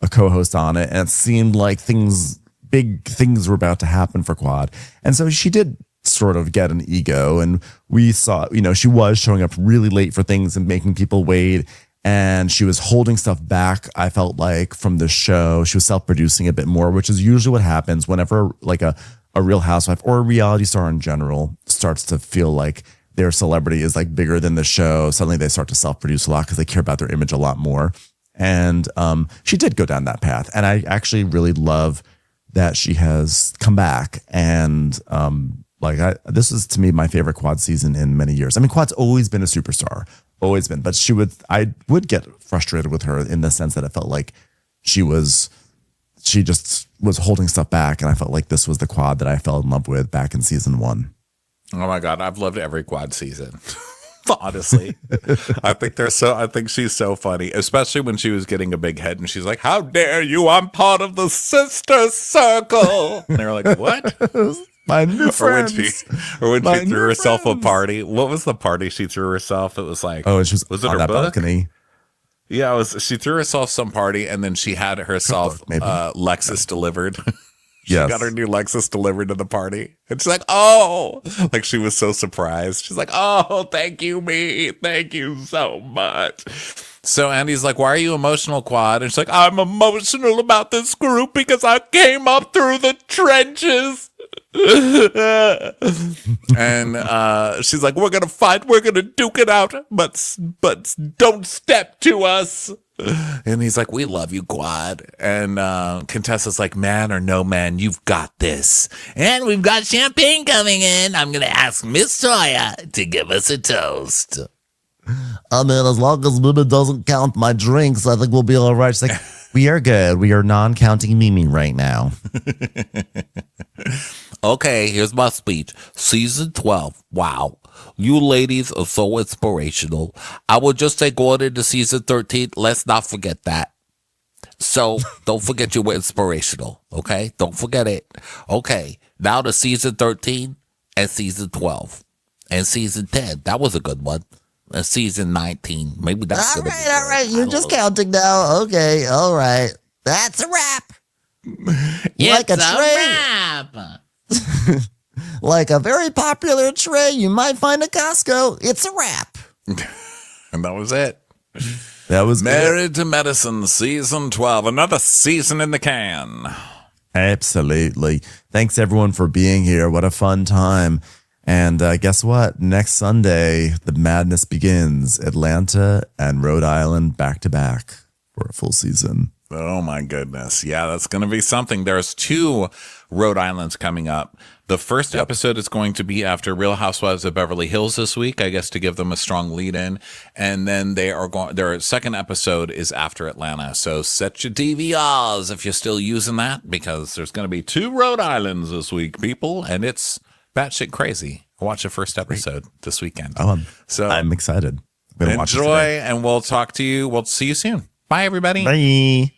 a co-host on it, and it seemed like big things were about to happen for Quad. And so she did sort of get an ego, and we saw, she was showing up really late for things and making people wait, and she was holding stuff back. I felt like from the show, she was self-producing a bit more, which is usually what happens whenever a real housewife or a reality star in general starts to feel like their celebrity is bigger than the show. Suddenly they start to self-produce a lot because they care about their image a lot more. And she did go down that path. And I actually really love that she has come back. And this is, to me, my favorite Quad season in many years. I mean, Quad's always been a superstar, always been. But I would get frustrated with her in the sense that it felt like she just was holding stuff back. And I felt like this was the Quad that I fell in love with back in season 1. Oh, my God. I've loved every Quad season. Honestly, I think she's so funny, especially when she was getting a big head and she's like, how dare you? I'm part of the Sister Circle. And they were like, what? My new friends. Or when she threw herself a party. What was the party she threw herself? It was like, oh, she was it on her that book? balcony. Yeah, she threw herself some party and then she had herself maybe. Lexus delivered. She Yes. got her new Lexus delivered to the party. And she's like, oh, like she was so surprised. She's like, oh, thank you, me. Thank you so much. So Andy's like, why are you emotional, Quad? And she's like, I'm emotional about this group because I came up through the trenches. And she's like, we're gonna fight, we're gonna duke it out, but don't step to us. And he's like, we love you, Quad. And Contessa's like, man or no man, you've got this. And we've got champagne coming in. I'm going to ask Miss Toya to give us a toast. I mean, as long as Mimi doesn't count my drinks, I think we'll be all right. She's like, we are good. We are non-counting Mimi right now. Okay, here's my speech. Season 12. Wow. You ladies are so inspirational. I would just say going into season 13, let's not forget that. So don't forget you were inspirational. Okay? Don't forget it. Okay. Now to season 13 and season 12 and season 10. That was a good one. And season 19. Maybe that's All good. right. You're just counting now. Okay, all right. That's a wrap. Like a train. wrap. Like a very popular tray you might find at Costco. It's a wrap. And that was it. That was Married to Medicine, season 12. Another season in the can. Absolutely. Thanks everyone for being here. What a fun time. And guess what? Next Sunday, the madness begins. Atlanta and Rhode Island back to back for a full season. Oh my goodness. Yeah, that's going to be something. There's 2 Rhode Islands coming up. The first episode is going to be after Real Housewives of Beverly Hills this week, I guess, to give them a strong lead in. And then their second episode is after Atlanta. So set your DVRs if you're still using that, because there's going to be 2 Rhode Islands this week, people. And it's batshit crazy. Watch the first episode this weekend. Oh, so I'm excited. I'm gonna watch it enjoy, today. and we'll talk to you. We'll see you soon. Bye, everybody. Bye.